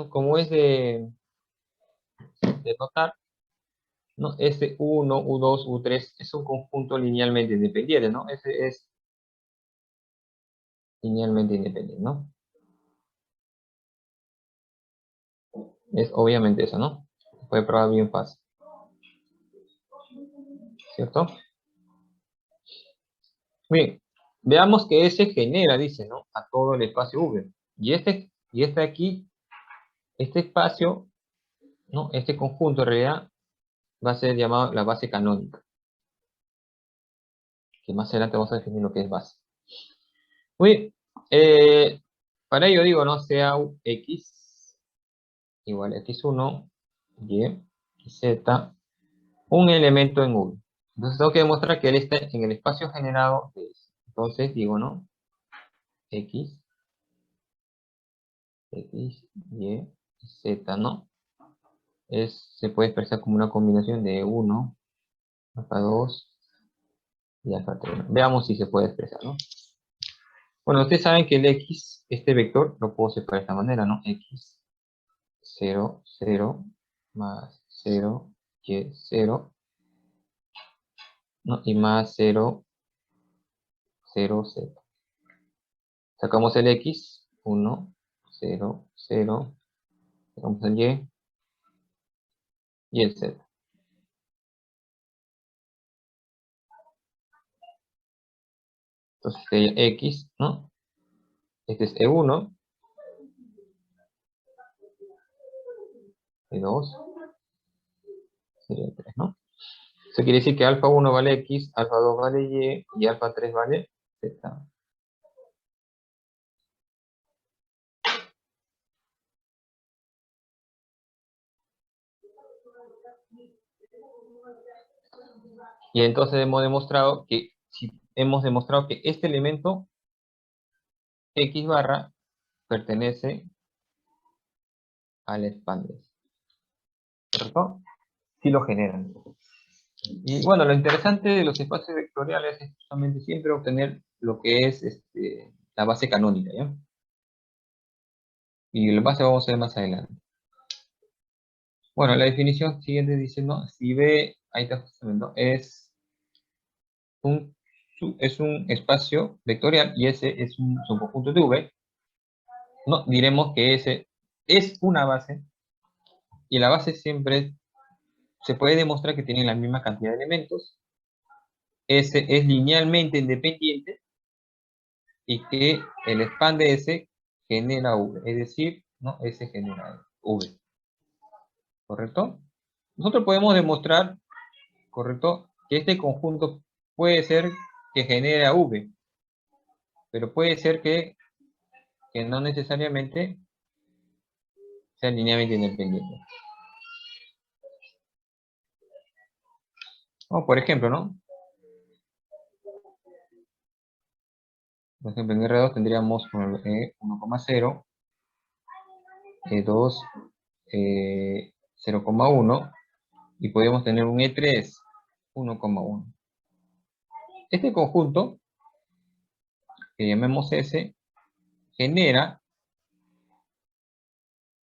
Como es de notar, ¿no? Ese U1, U2, U3 es un conjunto linealmente independiente, ¿no? Ese es linealmente independiente, ¿no? Es obviamente eso, ¿no? Se puede probar bien fácil, ¿cierto? Bien, veamos que S genera, dice, ¿no? A todo el espacio V. Y este aquí, este espacio, ¿no? Este conjunto en realidad va a ser llamado la base canónica. Que más adelante vamos a definir lo que es base. Muy bien. Para ello digo, ¿no? Sea X igual a X1, Y, Z, un elemento en V. Entonces tengo que demostrar que él está en el espacio generado de S. Entonces digo, ¿no? X, Y, Z, ¿no? Se puede expresar como una combinación de 1, alfa 2 y alfa 3. Veamos si se puede expresar, ¿no? Bueno, ustedes saben que el X, este vector, lo puedo separar de esta manera, ¿no? X, 0, 0, más 0, Y, 0, ¿no? Y más 0, 0, Z. Sacamos el X, 1, 0, 0, sacamos el Y el Z. Entonces sería X, ¿no? Este es E1, E2, sería el 3, ¿no? Eso quiere decir que alfa 1 vale X, alfa 2 vale Y alfa 3 vale Z. Y entonces hemos demostrado que este elemento X barra pertenece al expander. ¿Correcto? Sí lo generan. Y bueno, lo interesante de los espacios vectoriales es justamente siempre obtener lo que es la base canónica, ¿ya? Y la base vamos a ver más adelante. Bueno, la definición siguiente dice, ¿no? Si B, ahí está justamente, ¿no? Es un espacio vectorial y ese es un subconjunto de V, ¿no? Diremos que ese es una base y la base siempre se puede demostrar que tiene la misma cantidad de elementos. S es linealmente independiente y que el span de S genera V, es decir, ¿no? S genera V, ¿correcto? Nosotros podemos demostrar, ¿correcto?, que este conjunto puede ser que genere a V, pero puede ser que no necesariamente sea linealmente independiente. O por ejemplo, ¿no? Por ejemplo, en R2 tendríamos 1,0, E2, 0,1 y podríamos tener un E3, 1,1. Este conjunto, que llamemos S, genera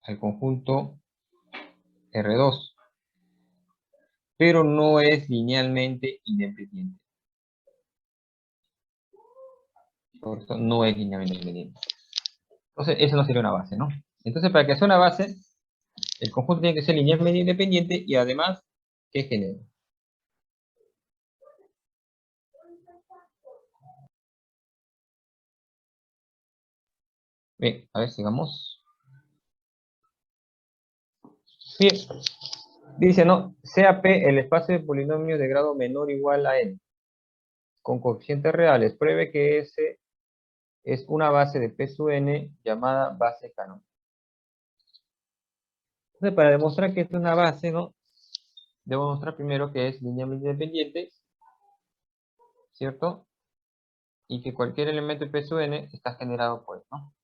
al conjunto R2, pero no es linealmente independiente. ¿Correcto? No es linealmente independiente. Entonces, eso no sería una base, ¿no? Entonces, para que sea una base, el conjunto tiene que ser linealmente independiente y además que genere. Bien, a ver, sigamos. Bien, dice, ¿no? Sea P el espacio de polinomios de grado menor o igual a n, con coeficientes reales. Pruebe que S es una base de P sub n llamada base canónica. Entonces, para demostrar que es una base, ¿no? Debo mostrar primero que es linealmente independiente, ¿cierto? Y que cualquier elemento de P sub n está generado por, ¿no?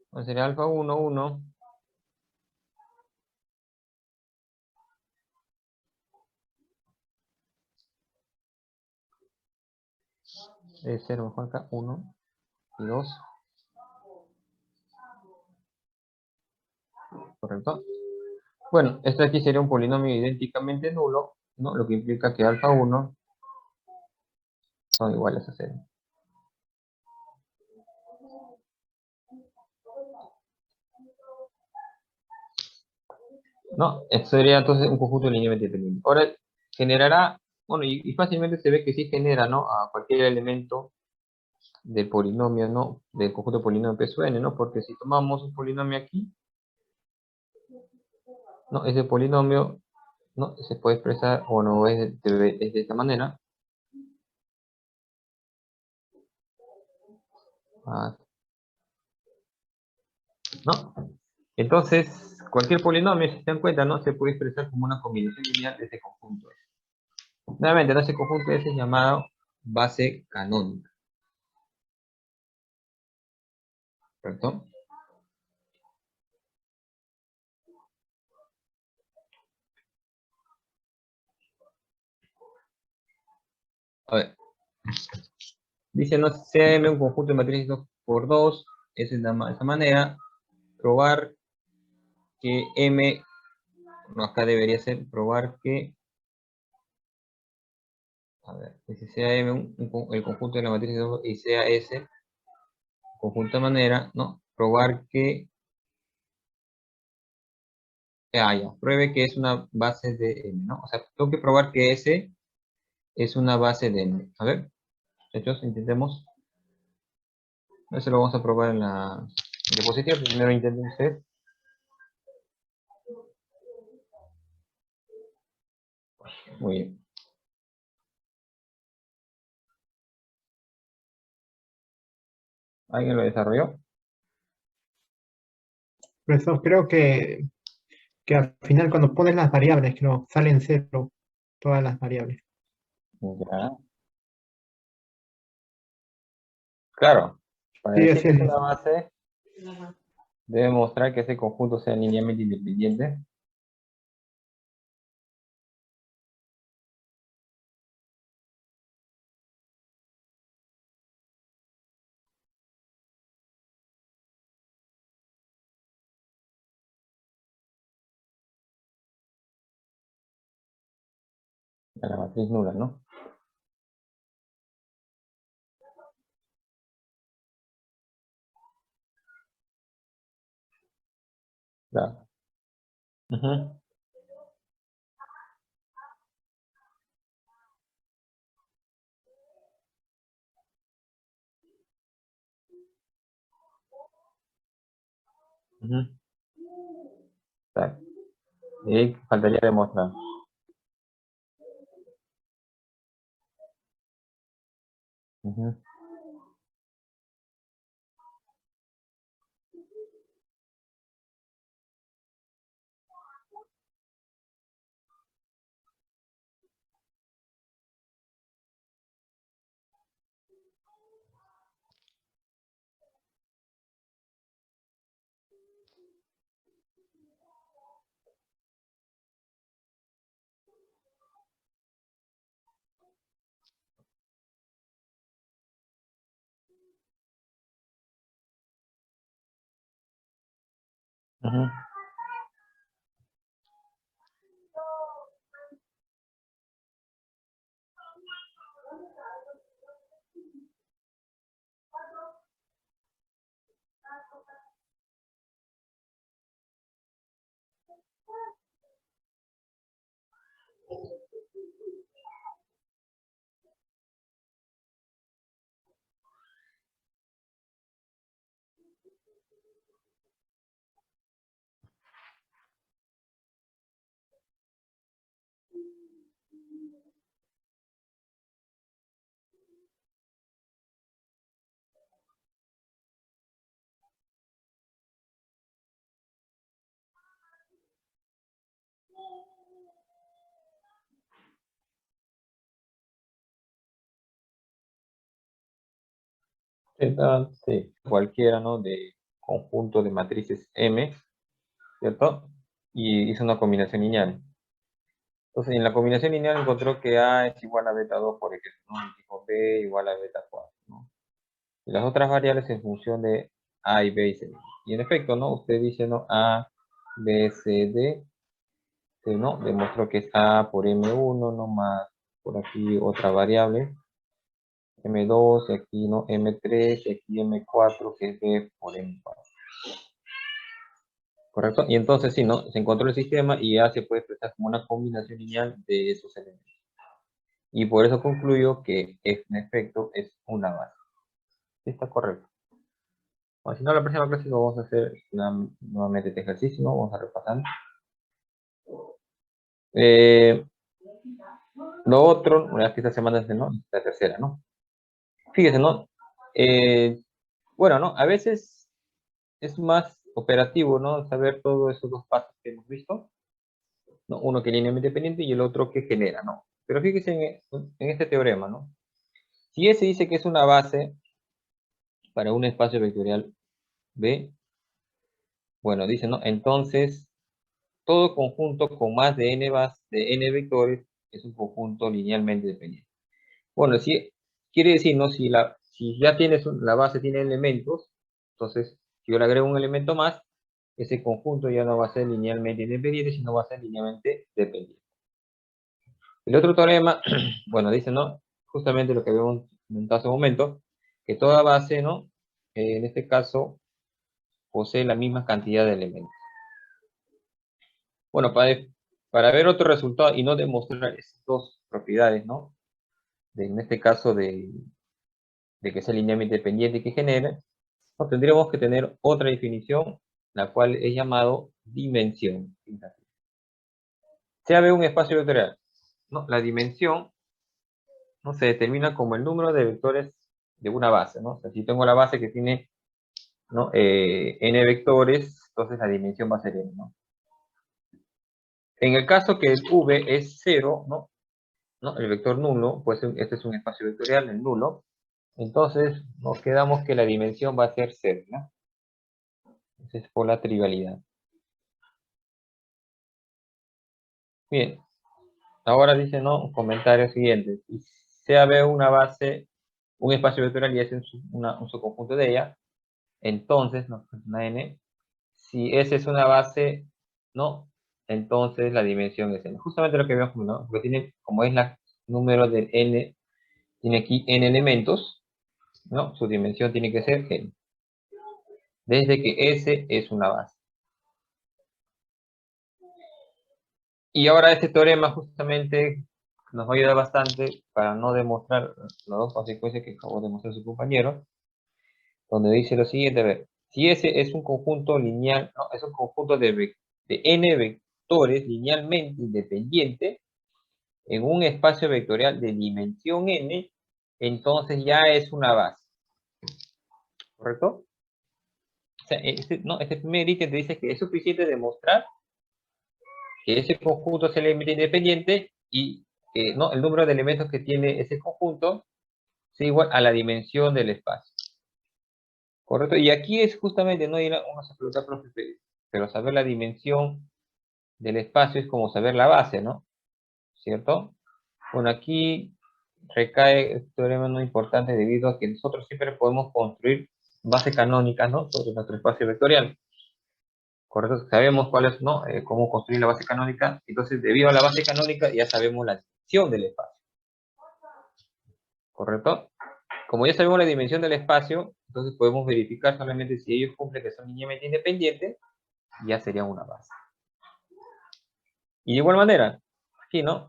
Entonces sería alfa 1, 1. Es 0 mejor acá, 1 y 2. ¿Correcto? Bueno, este aquí sería un polinomio idénticamente nulo, ¿no? Lo que implica que alfa 1 son iguales a 0. ¿No? Esto sería entonces un conjunto linealmente independiente. Ahora generará, bueno, y fácilmente se ve que sí genera, ¿no? A cualquier elemento del polinomio, ¿no? Del conjunto polinomio P sub n, ¿no? Porque si tomamos un polinomio aquí, ¿no? Ese polinomio, ¿no? Se puede expresar, o no es de esta manera. Ah, ¿no? Entonces, cualquier polinomio, si se dan cuenta, ¿no? Se puede expresar como una combinación lineal de este conjunto. Nuevamente, ¿no? Ese conjunto es llamado base canónica. ¿Correcto? A ver. Dice, no sea M un conjunto de matrices 2 por 2. Esa es esa manera. Probar que M, no, acá debería ser probar que, a ver, que si sea M el conjunto de la matriz 2 y sea S, conjunto de manera, ¿no? Probar que, ya, pruebe que es una base de M, ¿no? O sea, tengo que probar que S es una base de M. A ver, muchachos, intentemos. Eso lo vamos a probar en la diapositiva. Primero intenten ustedes. Muy bien. ¿Alguien lo desarrolló? Profesor, creo que al final cuando pones las variables, creo, salen cero todas las variables. Ya. Claro. Para Sigue decir que es siendo una eso. base, debe mostrar que ese conjunto sea linealmente independiente. De la matriz nula, ¿no? Claro. Ujú, ujú. Exacto. Y ahí faltaría demostrar. Ujú, ujú. Sí, cualquiera, ¿no? De conjunto de matrices M, ¿cierto? Y hizo una combinación lineal. Entonces, en la combinación lineal encontró que A es igual a beta 2, por ejemplo, ¿no? Y dijo B igual a beta 4, ¿no? Y las otras variables en función de A y B y C. Y en efecto, ¿no? Usted dice, ¿no? A, B, C, D, ¿no? Demostró que es A por M1, ¿no? Más por aquí otra variable, M2, y aquí, ¿no? M3, y aquí M4, que es B por M4. ¿Correcto? Y entonces, sí, ¿no? Se encontró el sistema y A se puede expresar como una combinación lineal de esos elementos. Y por eso concluyo que en efecto es una base. Sí, está correcto. Bueno, si no, la próxima clase lo vamos a hacer nuevamente este ejercicio, ¿no? Vamos a repasar. Lo otro, una que esta semana es, ¿no? La tercera, ¿no? Fíjese, ¿no? Bueno, ¿no? A veces es más operativo, ¿no? Saber todos esos dos pasos que hemos visto, ¿no? Uno que es linealmente dependiente y el otro que genera, ¿no? Pero fíjese en este teorema, ¿no? Si S dice que es una base para un espacio vectorial B, bueno, dice, ¿no? Entonces, todo conjunto con más de n vectores es un conjunto linealmente dependiente. Bueno, si quiere decir, ¿no? Si ya tienes la base tiene elementos, entonces, si yo le agrego un elemento más, ese conjunto ya no va a ser linealmente independiente, sino va a ser linealmente dependiente. El otro teorema, bueno, dice, ¿no? Justamente lo que habíamos comentado hace un momento, que toda base, ¿no? En este caso, posee la misma cantidad de elementos. Bueno, para ver otro resultado y no demostrar estas dos propiedades, ¿no? En este caso de que sea linealmente dependiente y que genere, ¿no? Tendríamos que tener otra definición, la cual es llamado dimensión. Sea B un espacio vectorial, ¿no? La dimensión, ¿no? Se determina como el número de vectores de una base, ¿no? O sea, si tengo la base que tiene, ¿no? n vectores, entonces la dimensión va a ser n, ¿no? En el caso que el v es 0, ¿no? El vector nulo, pues este es un espacio vectorial, el nulo. Entonces nos quedamos que la dimensión va a ser 0, ¿no? Esa es por la trivialidad. Bien, ahora dice, ¿no? Un comentario siguiente. Si sea B una base, un espacio vectorial y es un subconjunto de ella, entonces, ¿no? Una n. Si S es una base, ¿no? Entonces la dimensión es n. Justamente lo que vemos, ¿no? Porque tiene, como es la número de n, tiene aquí n elementos, ¿no? Su dimensión tiene que ser n. Desde que S es una base. Y ahora este teorema justamente nos va a ayudar bastante para no demostrar las dos consecuencias que acabó de demostrar su compañero, donde dice lo siguiente, a ver, si S es un conjunto lineal, no, es un conjunto de n vectores linealmente independiente en un espacio vectorial de dimensión n, entonces ya es una base. ¿Correcto? O sea, este primer ítem te dice que es suficiente demostrar que ese conjunto es linealmente independiente y ¿no? El número de elementos que tiene ese conjunto es igual a la dimensión del espacio. ¿Correcto? Y aquí es justamente, no uno se pregunta, profe, pero saber la dimensión del espacio es como saber la base, ¿no? ¿Cierto? Bueno, aquí recae este teorema no importante debido a que nosotros siempre podemos construir bases canónicas, ¿no? Sobre nuestro espacio vectorial. ¿Correcto? Sabemos cuál es, ¿no? Cómo construir la base canónica. Entonces, debido a la base canónica, ya sabemos la dimensión del espacio. ¿Correcto? Como ya sabemos la dimensión del espacio, entonces podemos verificar solamente si ellos cumplen que son linealmente independientes, ya sería una base. Y de igual manera, aquí, ¿no?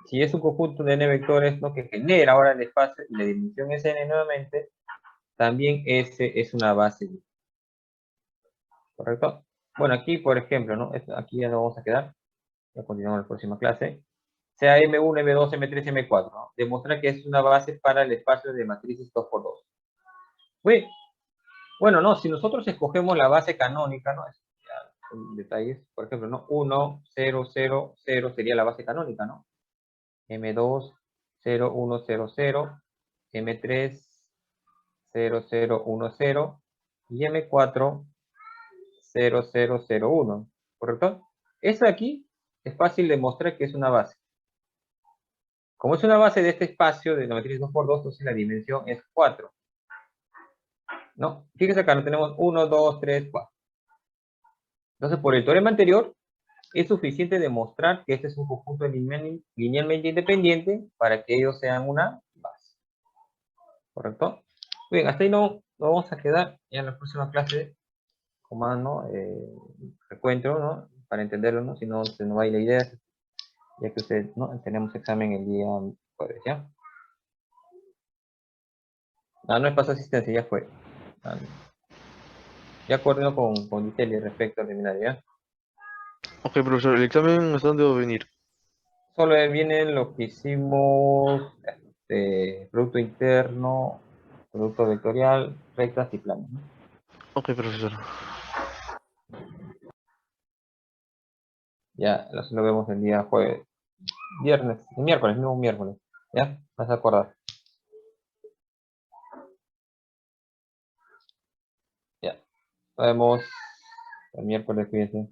Si es un conjunto de n vectores, ¿no? Que genera ahora el espacio y la dimensión es n nuevamente, también S es una base. ¿Correcto? Bueno, aquí, por ejemplo, ¿no? Aquí ya nos vamos a quedar. Ya continuamos en la próxima clase. Sea M1, M2, M3, M4, ¿no? Demostrar que es una base para el espacio de matrices 2×2. Bueno, no, si nosotros escogemos la base canónica, ¿no? Ya, son detalles, por ejemplo, ¿no? 1, 0, 0, 0 sería la base canónica, ¿no? M2, 0, 1, 0, 0, M3, 0, 0, 1, 0, y M4, 0, 0, 0, 1, ¿correcto? Esa aquí es fácil de mostrar que es una base. Como es una base de este espacio de la matriz 2×2, entonces la dimensión es 4. ¿No? Fíjense acá, no tenemos 1, 2, 3, 4. Entonces, por el teorema anterior, es suficiente demostrar que este es un conjunto linealmente independiente para que ellos sean una base. ¿Correcto? Bien, hasta ahí no vamos a quedar. Ya en la próxima clase, con más, ¿no? Recuento, ¿no? Para entenderlo, ¿no? Si no, se nos va a ir la idea, ya que ustedes, ¿no? Tenemos examen el día jueves, ¿ya? No es paso asistencia, ya fue. Ya coordino con Giseli respecto al seminario, ¿ya? Ok, profesor, ¿el examen hasta dónde va a venir? Solo vienen lo que hicimos, producto interno, producto vectorial, rectas y planos, ¿no? Ok, profesor. Ya, lo vemos el día jueves, miércoles, mismo miércoles, ¿ya? Vas a acordar. Ya, nos vemos el miércoles, fíjense.